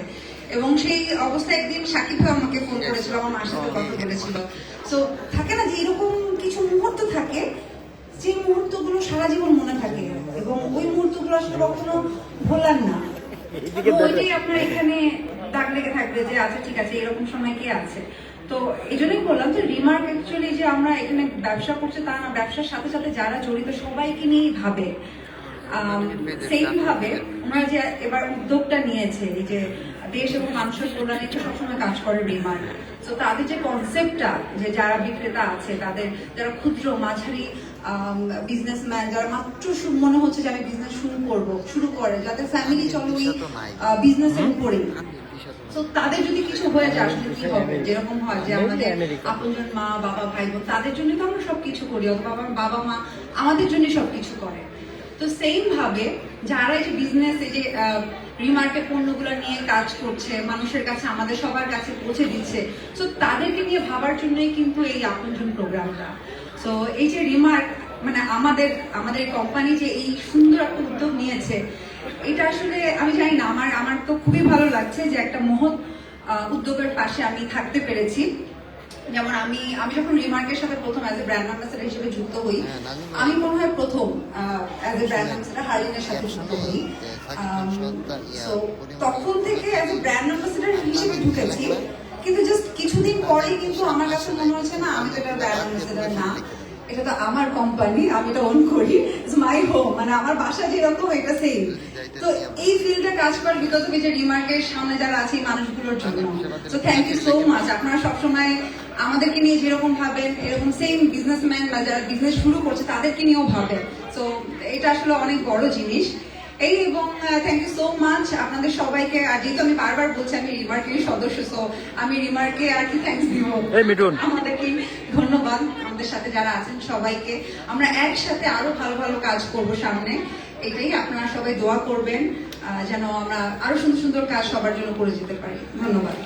এবং সেই অবস্থায় একদিন সাকিব ভাই আমাকে ফোন করেছিল, আমার মার সাথে কথা বলেছিল। তো থাকে না যে এরকম কিছু মুহূর্ত থাকে, যে মুহূর্তগুলো সারা জীবন মনে থাকে, এবং ওই মুহূর্তগুলো আসলে কখনো ভোলার না। ওইটাই আপনার এখানে দাগ লেগে থাকবে যে আচ্ছা ঠিক আছে, এরকম সময় কি আছে। তো এই জন্যই বললাম যে রিমার্ক অ্যাকচুয়ালি যে আমরা এখানে ব্যবসা করছি তা না, ব্যবসার সাথে সাথে যারা জড়িত সবাইকে নিয়েই ভাবে। সেম ভাবে ওনারা যে এবার উদ্যোগটা নিয়েছে, এই যে দেশ এবং মানুষের কল্যাণে সবসময় কাজ করে রিমার্ক। তো তাদের যে কনসেপ্টটা, যে যারা বিক্রেতা আছে, তাদের যারা ক্ষুদ্র মাঝারি বিজনেসম্যান, যারা মাত্র মনে হচ্ছে যে আমি বিজনেস শুরু করে, যাদের ফ্যামিলি চলে ওই বিজনেসের উপরেই, তো তাদের যদি কিছু হয়ে যায় আসলে কি হবে? যেরকম হয় যে আমাদের আপনজন মা বাবা ভাই বোন, তাদের জন্য তো আমরা সবকিছু করি, অথবা আমার বাবা মা আমাদের জন্য সবকিছু করে। তো সেম ভাবে যারা এই যে বিজনেস, এই যে রিমার্কেট পণ্যগুলো নিয়ে কাজ করছে, মানুষের কাছে আমাদের সবার কাছে পৌঁছে দিচ্ছে, তো তাদেরকে নিয়ে ভাবার জন্যই কিন্তু এই আপনজন প্রোগ্রামটা। তো এই যে রিমার্ক মানে আমাদের কোম্পানি যে এই সুন্দর একটা উদ্যোগ নিয়েছে, এটা আসলে আমি জানি না, আমার তো খুবই ভালো লাগছে যে একটা মহৎ উদ্যোগের পাশে আমি থাকতে পেরেছি। যেমন আমি যখন রিমার্কের সাথে প্রথম অ্যাজ এ ব্র্যান্ড অ্যাম্বাসেডর হিসেবে যুক্ত হই, আমি মনে হয় প্রথম অ্যাজ এ ব্র্যান্ড অ্যাম্বাসেডর হারিনের সাথে যুক্ত হই। তখন থেকে অ্যাজ এ ব্র্যান্ড অ্যাম্বাসেডর হিসেবে ঢুকেছি, কিন্তু জাস্ট কিছুদিন পরেই কিন্তু আমার কাছে মনে হচ্ছে না আমি তো এটা ব্র্যান্ড অ্যাম্বাসেডর না, এটা তো আমার কোম্পানি, আমি এটা ওন করি, ইটস মাই হোম, মানে আমার বাসা যেরকম এটা সেম। তো এই ফিল্ডটা কাজ করে বিকজ অফ এই যে রিমার্কের সামনে যারা আছে এই মানুষগুলোর জন্য। তো থ্যাংক ইউ সো মাচ, আপনারা সবসময় আমাদেরকে নিয়ে যেরকম ভাবেন, এরকম সেম বিজনেসম্যান বা যারা বিজনেস শুরু করছে তাদেরকে নিয়েও ভাবেন। তো এটা আসলে অনেক বড় জিনিস। এই এবং থ্যাংক ইউ সো মাচ আপনাদের সবাইকে। আর যেহেতু আমি বারবার বলছি আমি রিমার্কেরই সদস্য, সো আমি রিমার্কে আর কি থ্যাংকস দিব। এই মিঠুন। আমাদেরকে ধন্যবাদ, আমাদের সাথে যারা আছেন সবাইকে। আমরা একসাথে আরো ভালো ভালো কাজ করব সামনে, এটাই আপনারা সবাই দোয়া করবেন যেন আমরা আরো সুন্দর সুন্দর কাজ সবার জন্য করে যেতে পারি। ধন্যবাদ।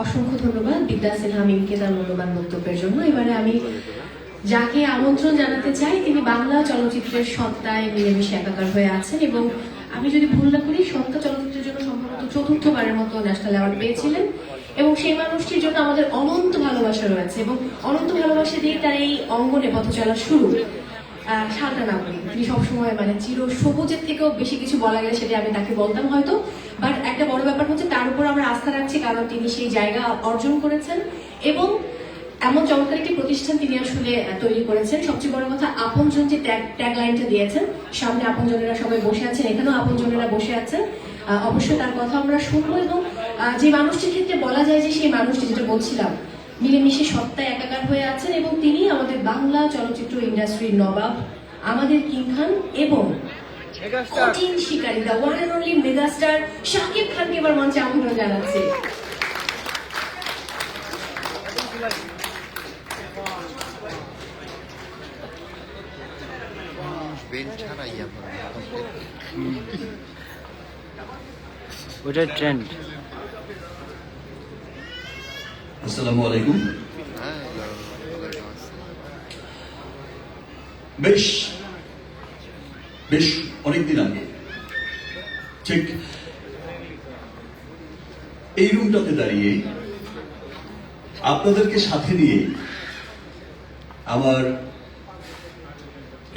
অসংখ্য ধন্যবাদ বিদ্যা সিনহা মিমকে তার মূল্যবান বক্তব্যের জন্য। এবারে আমি যাকে আমন্ত্রণ জানাতে চাই, তিনি বাংলা চলচ্চিত্রের সত্তায় মিলেমিশে একাকার হয়ে আছেন এবং আমি যদি ভুল না করি সত্তা চলচ্চিত্রের জন্য সম্ভবত 4র্থবারের মতো ন্যাশনাল অ্যাওয়ার্ড পেয়েছিলেন এবং সেই মানুষটির জন্য আমাদের অনন্ত ভালোবাসা রয়েছে এবং অনন্ত ভালোবাসা দিয়ে তার এই অঙ্গনে পথ চলা শুরু। শালটা নাম করি, তিনি সবসময় মানে চির সবুজের থেকেও বেশি কিছু বলা গেলে সেটা আমি তাকে বলতাম হয়তো, বাট একটা বড় ব্যাপার হচ্ছে তার উপর আমরা আস্থা রাখছি কারণ তিনি সেই জায়গা অর্জন করেছেন এবং এমন চমৎকার একটি প্রতিষ্ঠান তিনি আসলে তৈরি করেছেন। সবচেয়ে বড় কথা আপনজন যে ট্যাগ লাইনটা দিয়েছেন, সামনে আপনজনেরা সবাই বসে আছেন, এখানেও আপনজনেরা বসে আছেন, অবশ্যই তার কথা আমরা শুনবো এবং যে মানুষটির ক্ষেত্রে বলা যায় যে সেই মানুষটি যেটা বলছিলাম মিলেমিশে সত্তায় একাকার হয়ে আছেন এবং তিনি আমাদের বাংলা চলচ্চিত্র ইন্ডাস্ট্রির নবাব, আমাদের কিং খান এবং কঠিন শিকারী the one and only megastar Shakib খানকে এবার মঞ্চে আমন্ত্রণ জানাচ্ছি। ওইটাই ট্রেন্ড। আসসালামু আলাইকুম। বেশ বেশ অনেকদিন আগে ঠিক এই রুমটাতে দাঁড়িয়ে আপনাদেরকে সাথে নিয়ে আমার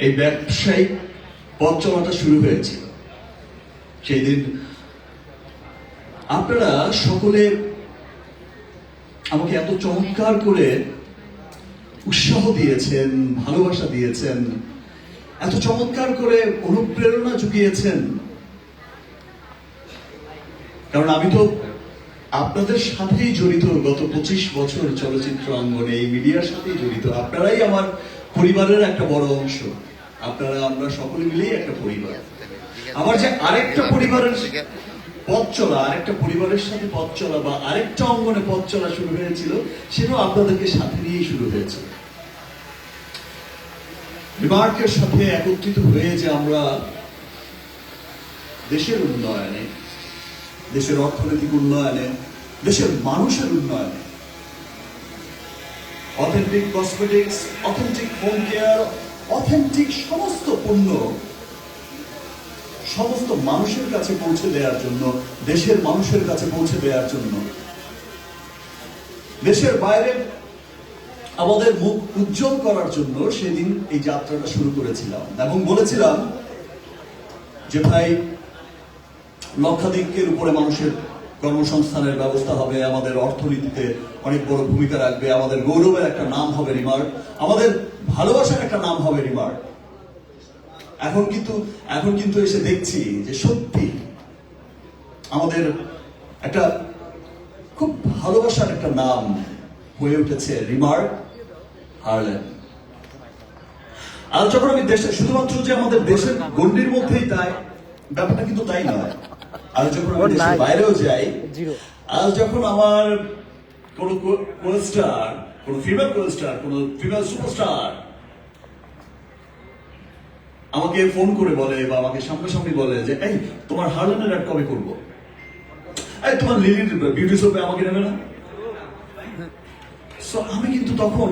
এই ব্যবসায়িক পথ চলাটা শুরু হয়েছিল। সেই দিন আপনারা সকলে আমাকে এত চমৎকার করে উৎসাহ দিয়েছেন, ভালোবাসা দিয়েছেন, এত চমৎকার করে অনুপ্রেরণা জুগিয়েছেন, কারণ আমি তো আপনাদের সাথেই জড়িত গত 25 বছর চলচ্চিত্র অঙ্গনে, এই মিডিয়ার সাথেই জড়িত। আপনারাই আমার পরিবারের একটা বড় অংশ, আপনারা আমরা সকলে মিলেই একটা পরিবার। আমার যে আরেকটা পরিবারের পথ চলা, আরেকটা পরিবারের সাথে পথ চলা বা আরেকটা অঙ্গনে পথ চলা শুরু হয়েছিল, সেটাও আপনাদেরকে সাথে নিয়েই শুরু হয়েছে। রিমার্কের সাথে একত্রিত হয়ে যে আমরা দেশের উন্নয়নে, দেশের অর্থনৈতিক উন্নয়নে, দেশের মানুষের উন্নয়নে authentic cosmetics, authentic home care, authentic সমস্ত পণ্য সমস্ত মানুষের কাছে পৌঁছে দেওয়ার জন্য, দেশের মানুষের কাছে পৌঁছে দেওয়ার জন্য, দেশের বাইরে আমাদের মুখ উজ্জ্বল করার জন্য সেদিন এই যাত্রাটা শুরু করেছিলাম এবং বলেছিলাম যে ভাই, লক্ষাধিকের উপরে মানুষের কর্মসংস্থানের ব্যবস্থা হবে, আমাদের অর্থনীতিতে অনেক বড় ভূমিকা রাখবে, আমাদের গৌরবের একটা নাম হবে রিমার্ক, আমাদের ভালোবাসার একটা নাম হবে রিমার্ক। এখন কিন্তু এসে দেখছি যে সত্যি আমাদের একটা খুব ভালোবাসার একটা নাম হয়ে উঠেছে রিমার্ক হারল্যান্ড। আর যখন আমি দেশে, শুধুমাত্র যে আমাদের দেশের গণ্ডির মধ্যেই তাই ব্যাপারটা কিন্তু তাই নয়, আর যখন আমি দেশের বাইরেও যাই, আজ যখন আমার কোন কোস্টার, কোন ফিমেল কোস্টার, কোন ফিমেল সুপারস্টার আমাকে ফোন করে বলে বা আমাকে সামনাসামনি বলে যে এই তোমার হারল্যান্ডের অ্যাড কবে করবো, এই তোমার লিলির বিউটি শপে আমাকে নেবে না, আমি কিন্তু তখন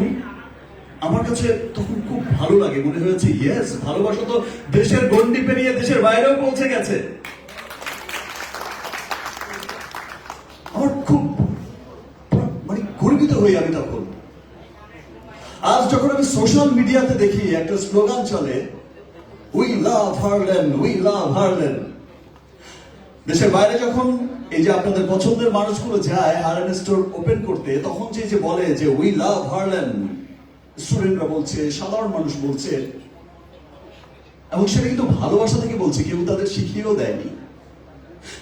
আমার কাছে তখন খুব ভালো লাগে, মনে হয়েছে ইয়েস, ভালোবাসা তো দেশের গণ্ডি পেরিয়ে দেশের বাইরেও পৌঁছে গেছে। আমার খুব মানে গর্বিত হই আমি তখন। আজ যখন আমি সোশ্যাল মিডিয়াতে দেখি একটা স্লোগান চলে, we love Harland, we love Harland. দেশের বাইরে যখন এই যে আপনাদের পছন্দের মানুষগুলো যায় হারল্যান্ড স্টোর ওপেন করতে, তখন যে বলে যে উই লাভ হারল্যান্ড, স্টুডেন্টরা বলছে, সাধারণ মানুষ বলছে, এবং সেটা কিন্তু ভালোবাসা থেকে বলছে, কেউ তাদের শিখিয়েও দেয়নি।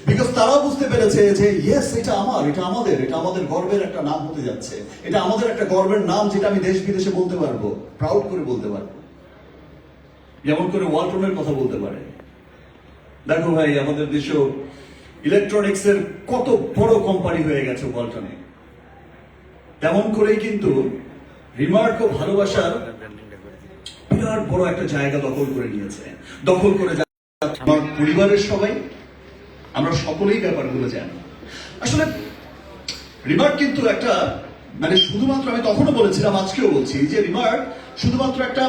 বিকজ তারা বুঝতে পেরেছে যে ইয়েস, এটা আমার, এটা আমাদের, এটা আমাদের গর্বের একটা নাম হতে যাচ্ছে, এটা আমাদের একটা গর্বের নাম যেটা আমি দেশ বিদেশে বলতে পারবো, প্রাউড করে বলতে পারবো, যেমন করে ওয়ালটনের কথা বলতে পারে। দেখো ভাই, আমাদের দেশে ইলেকট্রনিক্স এর কত বড় কোম্পানি হয়ে গেছে ওয়ালটনে, তেমন করেই কিন্তু রিমার্কও ভালোবাসার বিরাট বড় একটা জায়গা দখল করে নিয়েছে, দখল করে আমার পরিবারের সবাই, আমরা সকলেই ব্যাপারগুলো জানি। আসলে রিমার্ক কিন্তু একটা, মানে শুধুমাত্র, আমি তখনও বলেছিলাম আজকেও বলছি যে রিমার্ক শুধুমাত্র একটা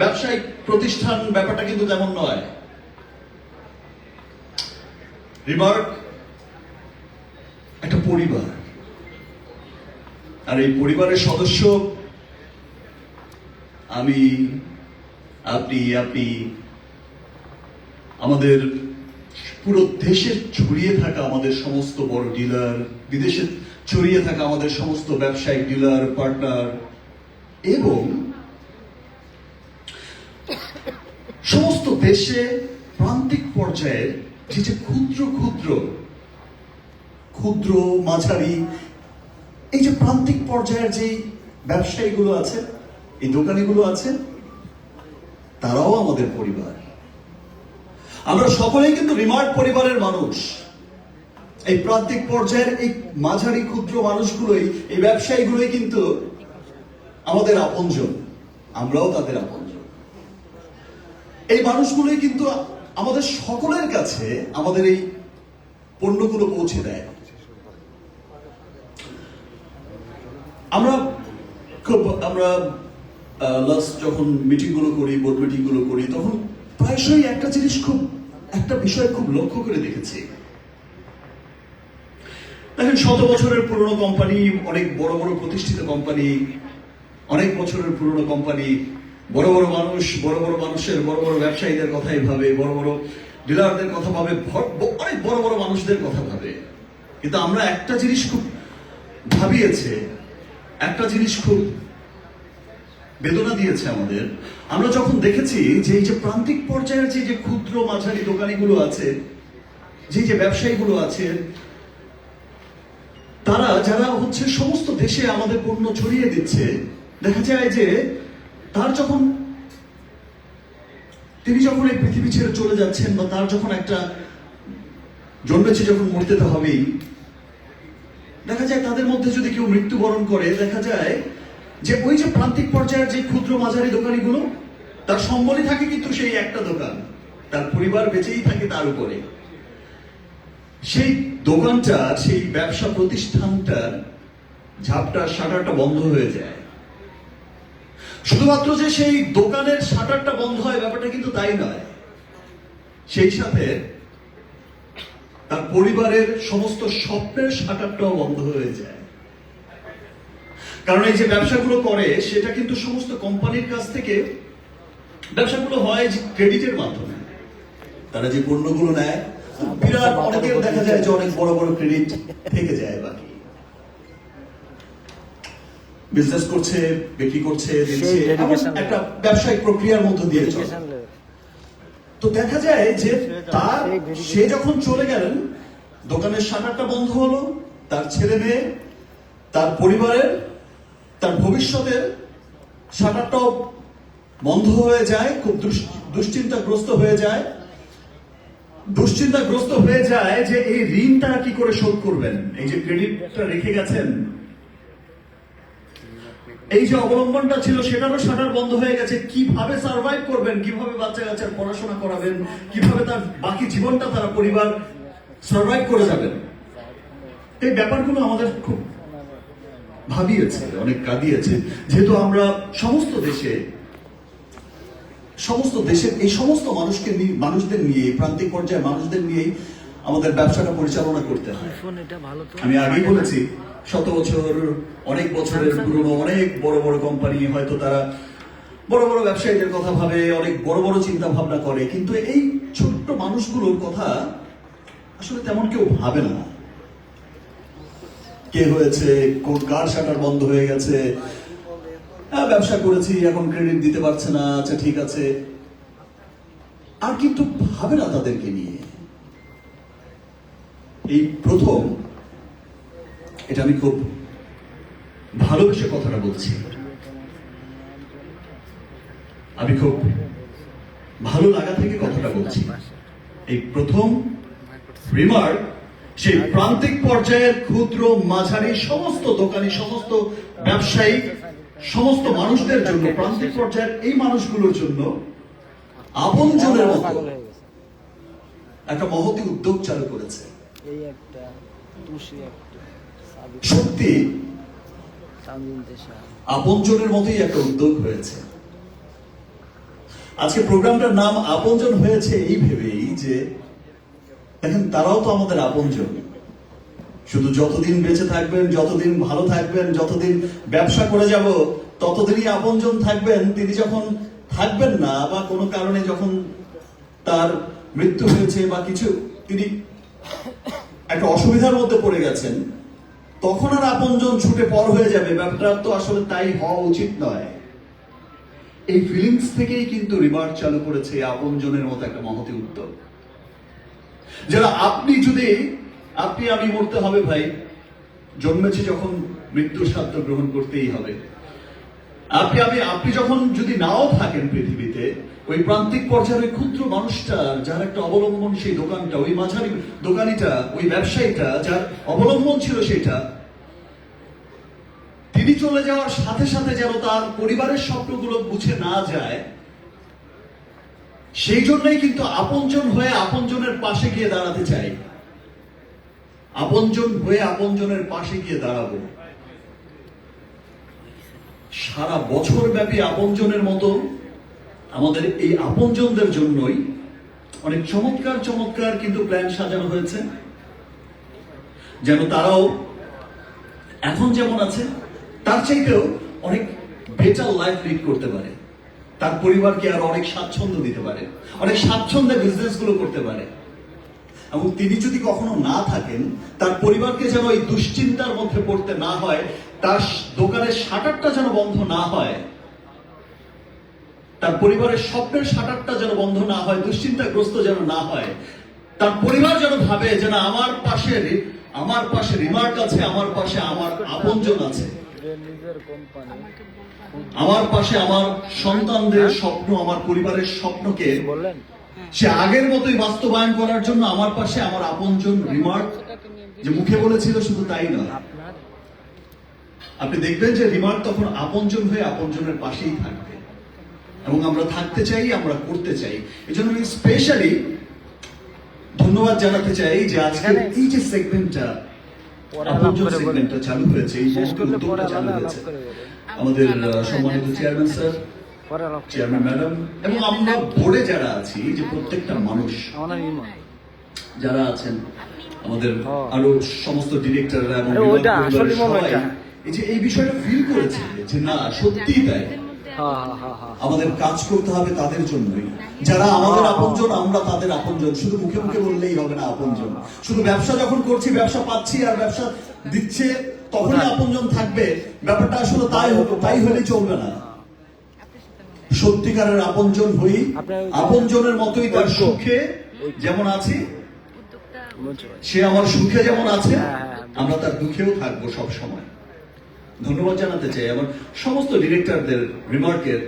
ব্যবসায়িক প্রতিষ্ঠান, ব্যাপারটা কিন্তু তেমন নয়। রিমার্ক একটা পরিবার, আর এই পরিবারের সদস্য আমি, আপনি, আমাদের পুরো দেশে ছড়িয়ে থাকা আমাদের সমস্ত বড় ডিলার, বিদেশে ছড়িয়ে থাকা আমাদের সমস্ত ব্যবসায়িক ডিলার পার্টনার, এবং সমস্ত দেশে প্রান্তিক পর্যায়ের যে ক্ষুদ্র ক্ষুদ্র ক্ষুদ্র মাঝারি, এই যে প্রান্তিক পর্যায়ের যে ব্যবসায়ীগুলো আছে, এই দোকানিগুলো আছে, তারাও আমাদের পরিবার। আমরা সকলেই কিন্তু রিমার্ক পরিবারের মানুষ। এই প্রান্তিক পর্যায়ের এই মাঝারি ক্ষুদ্র মানুষগুলোই, এই ব্যবসায়ীগুলোই কিন্তু আমাদের আপনজন, আমরাও তাদের আপনজন। এই মানুষগুলোই কিন্তু আমাদের সকলের কাছে আমাদের এই পণ্যগুলো পৌঁছে দেয়। আমরা লাস্ট যখন মিটিং গুলো করি, বোর্ড মিটিং গুলো করি, তখন প্রায়শই একটা জিনিস, একটা বিষয় খুব লক্ষ্য করে দেখেছি। দেখেন, 100 বছরের পুরনো কোম্পানি, অনেক বড় বড় প্রতিষ্ঠিত কোম্পানি, অনেক বছরের পুরনো কোম্পানি, বড় বড় মানুষ, বড় বড় মানুষের, বড় বড় ব্যবসায়ীদের কথাই ভাবে, বড় বড় ডিলারদের কথা ভাবে, অনেক বড় বড় মানুষদের কথা ভাবে। কিন্তু আমরা একটা জিনিস খুব ভাবিয়েছে, একটা জিনিস খুব বেদনা দিয়েছে আমাদের। আমরা যখন দেখেছি যে এই যে প্রান্তিক পর্যায়ের যে ক্ষুদ্র মাঝারি দোকানিগুলো আছে, যে ব্যবসায়ীগুলো আছে, তারা যারা হচ্ছে সমস্ত দেশে আমাদের পণ্য ছড়িয়ে দিচ্ছে, দেখা যায় যে তিনি যখন এই পৃথিবী ছেড়ে চলে যাচ্ছেন, বা তার যখন একটা জন্মেছে, যখন মরতে তো হবেই, দেখা যায় তাদের মধ্যে যদি কেউ মৃত্যুবরণ করে, দেখা যায় যে ওই যে প্রান্তিক পর্যায়ের যে ক্ষুদ্র মাঝারি দোকানিগুলো, তার সম্বলই থাকে কিন্তু সেই একটা দোকান, তার পরিবার বেঁচেই থাকে তার উপরে। সেই দোকানটা, সেই ব্যবসা প্রতিষ্ঠানটার ঝাপটা, শাটারটা বন্ধ হয়ে যায়। শুধুমাত্র যে সেই দোকানের শাটারটা বন্ধ হয়, ব্যাপারটা কিন্তু তাই নয়, সেই সাথে তার পরিবারের সমস্ত স্বপ্নের শাটারটাও বন্ধ হয়ে যায়। কারণ এই যে ব্যবসাগুলো করে, সেটা কিন্তু সমস্ত কোম্পানির কাছ থেকে ব্যবসাগুলো হয় যে ক্রেডিটের মাধ্যমে। তারা যে পণ্যগুলো নেয়, বিরাট, অনেকের দেখা যায় যে অনেক বড় বড় ক্রেডিট থেকে যায়, বাকি বিজনেস করছে, বিক্রি করছে, দিচ্ছে, একটা ব্যবসায়িক প্রক্রিয়ার মধ্য দিয়ে চলে। তো দেখা যায় যে সে যখন চলে গেলেন, দোকানের শাটারটা বন্ধ হলো, তার ছেলে মেয়ে, তার পরিবারের, তার ভবিষ্যতের শাটারটাও বন্ধ হয়ে যায়। খুব দুশ্চিন্তাগ্রস্ত হয়ে যায় যে এই ঋণ তারা কি করে শোধ করবেন। এই যে ক্রেডিটটা রেখে গেছেন, এই যে অবলম্বনটা ছিল, সেটারও শাটার বন্ধ হয়ে গেছে। কিভাবে সার্ভাইভ করবেন, কিভাবে বাচ্চা কাচ্চার পড়াশোনা করাবেন, কিভাবে তার বাকি জীবনটা তারা পরিবার সার্ভাইভ করে যাবেন। এই ব্যাপারগুলো আমাদের খুব ভাবিয়েছে, অনেক কাঁদিয়েছে। যেহেতু আমরা সমস্ত দেশের এই সমস্ত মানুষদের নিয়ে, প্রান্তিক পর্যায়ে মানুষদের নিয়েই আমাদের ব্যবসাটা পরিচালনা করতে হয়। আমি আগেই বলেছি, 100 বছর, অনেক বছরের পুরনো অনেক বড় বড় কোম্পানি, হয়তো তারা বড় বড় ব্যবসায়ীদের কথা ভাবে, অনেক বড় বড় চিন্তা ভাবনা করে, কিন্তু এই ছোট্ট মানুষগুলোর কথা আসলে তেমন কেউ ভাবে না। কে হয়েছে, কার শাটার বন্ধ হয়ে গেছে, ব্যবসা করেছি, এখন ক্রেডিট দিতে পারছে না, আচ্ছা ঠিক আছে, আর কিন্তু ভাবে না তাদেরকে নিয়ে। এই প্রথম, এটা আমি খুব ভালোবেসে কথাটা বলছি, আমি খুব ভালো লাগা থেকে কথাটা বলছি। এই প্রথম রিমার্ক সেই প্রান্তিক পর্যায়ের ক্ষুদ্র মাঝারি সমস্ত দোকানি, সমস্ত ব্যবসায়ী, সমস্ত মানুষদের জন্য, প্রান্তিক পর্যায়ের এই মানুষগুলোর জন্য আপনজনের মতো একটা মহতি উদ্যোগ চালু করেছে। এই একটা তুষি একটা সত্যি আপনজনের মতোই একটা উদ্যোগ হয়েছে। আজকে প্রোগ্রামটার নাম আপনজন হয়েছে এই ভেবেই যে দেখেন তারাও তো আমাদের আপনজন। শুধু যতদিন বেঁচে থাকবেন, যতদিন ভালো থাকবেন, যতদিন ব্যবসা করে যাব ততদিনই আপনজন থাকবেন। তিনি যখন থাকবেন না বা কোনো কারণে যখন তার মৃত্যু হয়েছে বা কিছু তিনি একটা অসুবিধার মধ্যে পড়ে গেছেন, তখন আর আপনজন ছুটে পর হয়ে যাবে। ব্যাপারটা তো আসলে তাই হওয়া উচিত নয়। এই ফিলিংস থেকেই কিন্তু রিমার্ক চালু করেছে আপনজনের মতো একটা মহতি উদ্যোগ। যারা আপনি আমি মরতে হবে ভাই, জন্মেছি যখন মৃত্যুর স্বাদ গ্রহণ করতেই হবে। আপনি যখন যদি নাও থাকেন পৃথিবীতে, ওই প্রান্তিক পর্যায়ের ওই ক্ষুদ্র মানুষটা যার একটা অবলম্বন সেই দোকানটা, ওই মাঝারি দোকানিটা, ওই ব্যবসায়ীটা যার অবলম্বন ছিল সেটা, তিনি চলে যাওয়ার সাথে সাথে যেন তার পরিবারের স্বপ্নগুলো মুছে না যায়, সেই জন্যই কিন্তু আপনজন হয়ে আপনজনের পাশে গিয়ে দাঁড়াতে চাই। আপনজন হয়ে আপনজনের পাশে গিয়ে দাঁড়াবো। সারা বছর ব্যাপী আপনজনের মতো আমাদের এই আপনজনদের জন্যই অনেক চমৎকার চমৎকার কিন্তু প্ল্যান সাজানো হয়েছে, যেন তারাও এখন যেমন আছে তার চাইতেও অনেক বেটার লাইফ লিড করতে পারে, তার পরিবারকে আরো অনেক স্বাচ্ছন্দ্য দিতে পারে, অনেক স্বাচ্ছন্দ্যে বিজনেস গুলো করতে পারে। এবং তিনি যদি কখনো না থাকেন, তার পরিবারকে যেন এই দুশ্চিন্তার মধ্যে পড়তে না হয়, তার দোকানের শাটারটা যেন বন্ধ না হয়, তার পরিবারের স্বপ্নের শাটারটা যেন বন্ধ না হয়, দুশ্চিন্তাগ্রস্ত যেন না হয়। তার পরিবার যেন ভাবে যে না, আমার পাশে রিমার্ক আছে, আমার পাশে আমার আপনজন আছে, আমার পাশে আমার সন্তানদের স্বপ্ন, আমার পরিবারের স্বপ্নকে সে আগের মতোই বাস্তবায়ন করার জন্য আমার পাশে আমার আপনজন রিমার্ক যে মুখে বলেছিল শুধু তাই নয়, আপনি দেখবেন যে রিমার্ক তখন আপনজন হয়ে আপনজনের পাশেই থাকবে। এবং আমরা থাকতে চাই, আমরা করতে চাই। এই জন্য আমি স্পেশালি ধন্যবাদ জানাতে চাই যে আজকে এই যে সেগমেন্টটা, আপনজন সেগমেন্টটা চালু হয়েছে, এই উদ্যোগটা চালু হয়েছে আমাদের সম্মানিত চেয়ারম্যান স্যার, চেয়ারম্যান ম্যাডাম এবং আমরা বোর্ডে যারা আছি, যে প্রত্যেকটা মানুষ যারা আছেন, আমাদের আরো সমস্ত ডিরেক্টররা এবং সবাই এই বিষয়টা ফিল করেছে যে না, সত্যিই তাই, আমাদের কাজ করতে হবে তাদের জন্যই। যারা আমাদের আপনজন, আমরা তাদের আপনজন। শুধু মুখে মুখে বললেই হবে না আপনজন। শুধু ব্যবসা যখন করছি, ব্যবসা পাচ্ছি আর ব্যবসা দিচ্ছে তখনই আপনজন থাকবে, ব্যাপারটা আসলে তাই হলে চলবে না। সত্যিকারের আপনজন হই, আপনজনের মতোই তার সুখে যেমন আছি, সে আমার সুখে যেমন আছে, আমরা তার দুঃখেও থাকবো সব সময়। ধন্যবাদ জানাতে চাই আমার সমস্ত ডিরেক্টরদের, রিমার্কের,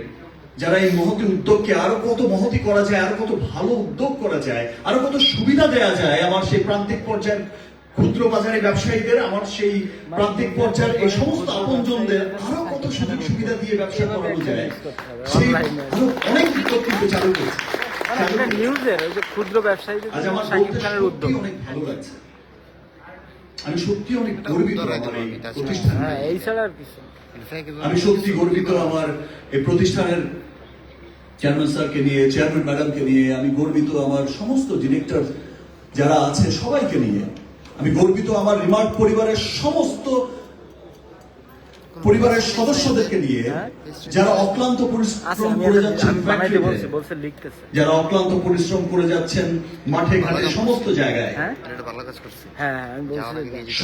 যারা এই মহতি উদ্যোগকে আরো কত মহতি করা যায়, আরো কত ভালো উদ্যোগ করা যায়, আরো কত সুবিধা দেওয়া যায় আমার সেই প্রান্তিক পর্যায়ের ক্ষুদ্র বাজারে ব্যবসায়ীদের, আমার সেই প্রান্তিক পর্যায়ের এই সমস্ত আপনজনদের আরো কত সুযোগ সুবিধা দিয়ে ব্যবসা করানো যায়, সেই আরো অনেক উদ্যোগ কিন্তু চালু করেছে। ক্ষুদ্র ব্যবসায়ীদের আজ আমার উদ্যোগ অনেক ভালো লাগছে। আমি সত্যি অনেক গর্বিত আমার এই প্রতিষ্ঠানে। আমি সত্যি গর্বিত আমার এই প্রতিষ্ঠানের চেয়ারম্যান স্যারকে নিয়ে, চেয়ারম্যান ম্যাডামকে নিয়ে। আমি গর্বিত আমার সমস্ত ডিরেক্টর যারা আছে সবাইকে নিয়ে। আমি গর্বিত আমার রিমার্ক পরিবারের সমস্ত পরিবারের সদস্যদেরকে নিয়ে, যারা অক্লান্ত পরিশ্রম করে যাচ্ছেন, যারা অক্লান্ত পরিশ্রম করে যাচ্ছেন মাঠে ঘাটে সমস্ত জায়গায়।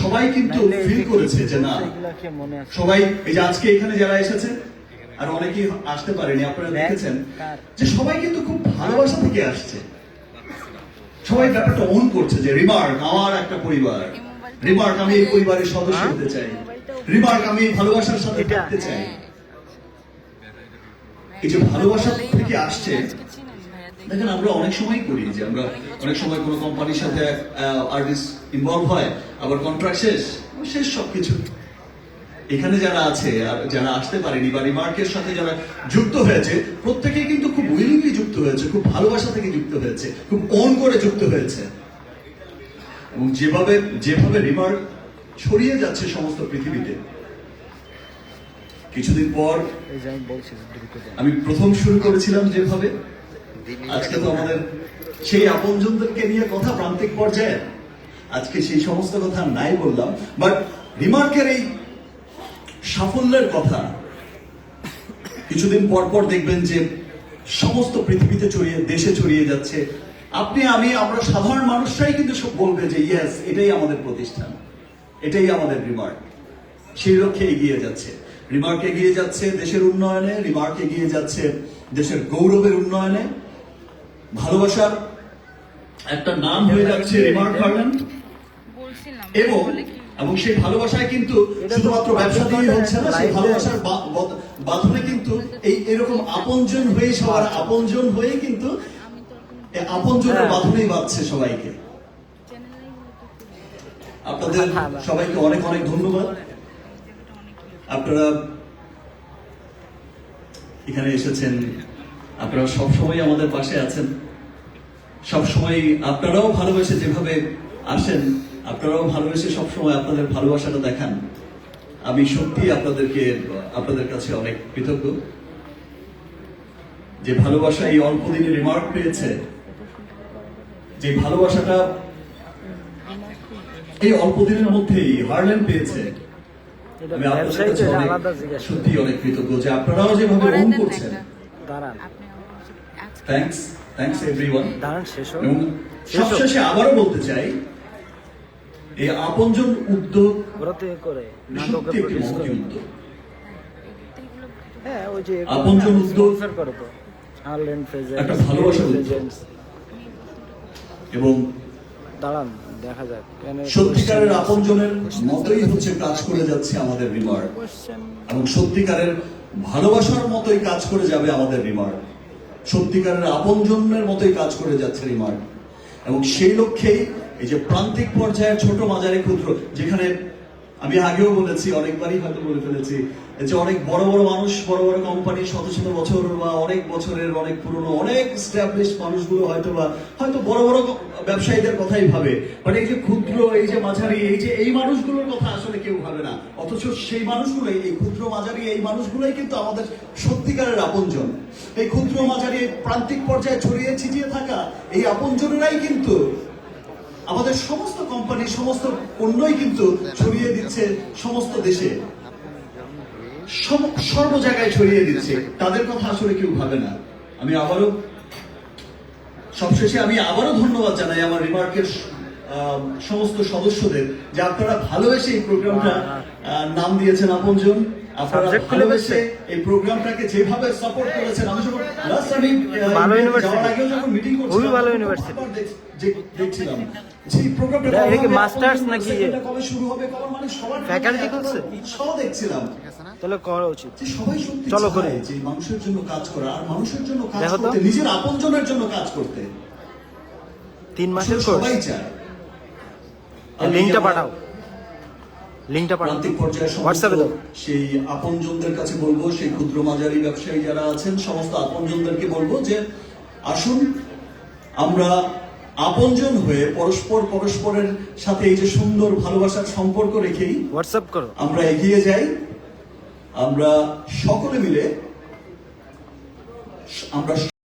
সবাই কিন্তু ফিল করেছে যে না, সবাই এই যে আজকে এখানে যারা এসেছে আর অনেকেই আসতে পারেনি, আপনারা দেখেছেন যে সবাই কিন্তু খুব ভালোবাসা থেকে আসছে। সবাই ব্যাপারটা অন করছে যে রিমার্ক আমার একটা পরিবার, রিমার্ক আমি এই পরিবারের সদস্য হতে চাই, রিমার্ক আমি এই ভালোবাসার সাথে থাকতে চাই। এই যে ভালোবাসা থেকে আসছে, দেখেন আমরা অনেক সময় করি যে আমরা অনেক সময় কোনো কোম্পানির সাথে আর্টিস্ট ইনভলভ হয়, আবার কন্ট্রাক্ট শেষ সবকিছু। এখানে যারা আছে আর যারা আসতে পারেনি বা রিমার্কের সাথে যারা যুক্ত হয়েছে, প্রত্যেকেই কিন্তু খুব উইলিংলি যুক্ত হয়েছে, খুব ভালোবাসা থেকে যুক্ত হয়েছে, খুব অন করে যুক্ত হয়েছে। এবং যেভাবে রিমার্ক ছড়িয়ে যাচ্ছে সমস্ত পৃথিবীতে, কিছুদিন পর এই যে আমি বলছি দ্রুত যাও। আমি প্রথম শুরু করেছিলাম যেভাবে, আজকে তো আমাদের সেই আপনজনদেরকে নিয়ে কথা প্রান্তিক পর্যায়ে, আজকে সেই সমস্ত কথা নাই বললাম, বাট রিমার্কের এই সাফল্যের কথা কিছুদিন পর পর দেখবেন যে সমস্ত পৃথিবীতে দেশে ছড়িয়ে যাচ্ছে। আপনি আমি আমরা সাধারণ মানুষরাই কিন্তু সব বলবে যে ইয়েস, এটাই আমাদের প্রতিষ্ঠান, এটাই আমাদের রিমার্ক। সেই লক্ষ্যে এগিয়ে যাচ্ছে রিমার্ক, এগিয়ে যাচ্ছে দেশের উন্নয়নে, রিমার্ক এগিয়ে যাচ্ছে দেশের গৌরবের উন্নয়নে। ভালোবাসার একটা নাম হয়ে যাচ্ছে রিমার্ক হারল্যান্ড, এবং সেই ভালোবাসায় কিন্তু শুধুমাত্র ব্যবসা দিয়ে হচ্ছে না, সেই ভালোবাসার বাঁধনে কিন্তু এরকম আপনজন হয়ে, সবার আপনজন হয়ে কিন্তু আপনজনের বাঁধনেই বাঁধছে সবাইকে। আপনাদের সবাইকে অনেক অনেক ধন্যবাদ। আপনারা এখানে এসেছেন, আপনারা সবসময় আমাদের পাশে আছেন, সবসময় আপনারাও ভালোবেসে যেভাবে আসেন, আপনারাও ভালোবেসে সবসময় আপনাদের ভালোবাসাটা দেখান। আমি সত্যি আপনাদের কাছে অনেক কৃতজ্ঞ যে ভালোবাসা এই অল্প দিনে রিমার্ক পেয়েছে, যে ভালোবাসাটা এই অল্প দিনের মধ্যেই হারল্যান্ড পেয়েছে। আমি আপনাদের কাছে সত্যি অনেক কৃতজ্ঞ যে আপনারাও যেভাবে ওন করছেন। দাঁড়ান, থ্যাঙ্কস এভরিওয়ান। দাঁড়ান, শেষ হোক। এবং সবশেষে আবারও বলতে চাই, এই আপনজন উদ্যোগ ওরাতে করে নাটকে সত্যি একটি প্রডিউস মহৎ করে। উদ্যোগ। হ্যাঁ, ওই যে আপনজন উদ্যোগ স্পন্সর করে তো হারল্যান্ড ফ্রেজেন্টস, একটা ভালোবাসার উদ্যোগ। ফ্রেজেন্টস। এবং দাঁড়ান, দেখা যাক কেন সত্যিকারের আপনজনের মতোই হচ্ছে কাজ করে যাচ্ছে আমাদের রিমার্ক, এবং সত্যিকারের ভালোবাসার মতোই কাজ করে যাবে আমাদের রিমার্ক, সত্যিকারের আপনজনের মতোই কাজ করে যাচ্ছে রিমার্ক। এবং সেই লক্ষ্যেই এই যে প্রান্তিক পর্যায়ের ছোট মাঝারি ক্ষুদ্র, যেখানে আমি আগেও বলেছি, অনেকবারই হয়তো বলে ফেলেছি, যে অনেক বড় বড় মানুষ, বড় বড় কোম্পানি, শত শত বছর বা অনেক বছরের অনেক পুরনো অনেক এস্টাবলিশ মানুষগুলো হয়তো বড় বড় ব্যবসায়ীদের কথাই ভাবে, বাট এই যে ক্ষুদ্র, এই যে মাঝারি, এই মানুষগুলোর কথা আসলে কেউ ভাবে না। অথচ সেই মানুষগুলোই, এই ক্ষুদ্র মাঝারি এই মানুষগুলোই কিন্তু আমাদের সত্যিকারের আপনজন। এই ক্ষুদ্র মাঝারি প্রান্তিক পর্যায়ে ছড়িয়ে ছিটিয়ে থাকা এই আপনজনেরাই কিন্তু আমাদের সমস্ত কোম্পানি, সমস্ত পণ্যই কিন্তু ছড়িয়ে দিচ্ছে সমস্ত দেশে, সর্ব জায়গায় ছড়িয়ে দিচ্ছে। তাদের কথা আসলে কেউ ভাবে না। সবশেষে আমি আবারও ধন্যবাদ জানাই আমার রিমার্কের সমস্ত সদস্যদের, যে আপনারা ভালোবেসে এই প্রোগ্রামটা নাম দিয়েছেন আপনজন। আপনারা ভালোবেসে এই প্রোগ্রামটাকে যেভাবে সাপোর্ট করেছেন, আমি যাওয়ার আগেও যখন মিটিং করছিলাম দেখছিলাম যে এই প্রোগ্রামটা মাস্টার্স নাকি কবে শুরু হবে, কবে, মানে সবার ফ্যাকাল্টি করছে, উৎসাহ দেখছিলাম। তাহলে করা উচিত। যে সবাই সত্যি চলো করে চায় যে মানুষের জন্য কাজ করা, আর মানুষের জন্য কাজ দেখো তো। করতে, নিজের আপনজনের জন্য কাজ করতে 3 মাসের কোর্স। সবাই চায়। লিংকটা পাঠাও, লিংকটা পাঠাও প্রান্তিক পর্যায়ে হোয়াটসঅ্যাপে দাও। সেই আপনজনদের কাছে বলবো, সেই ক্ষুদ্র মাঝারি ব্যবসায়ী যারা আছেন, সমস্ত আপনজনদেরকে বলবো যে আসুন আমরা আপনজন হয়ে পরস্পরের সাথে এই যে সুন্দর ভালোবাসার সম্পর্ক রেখেই হোয়াটসঅ্যাপ করো, আমরা এগিয়ে যাই। আমরা সকলে মিলে আমরা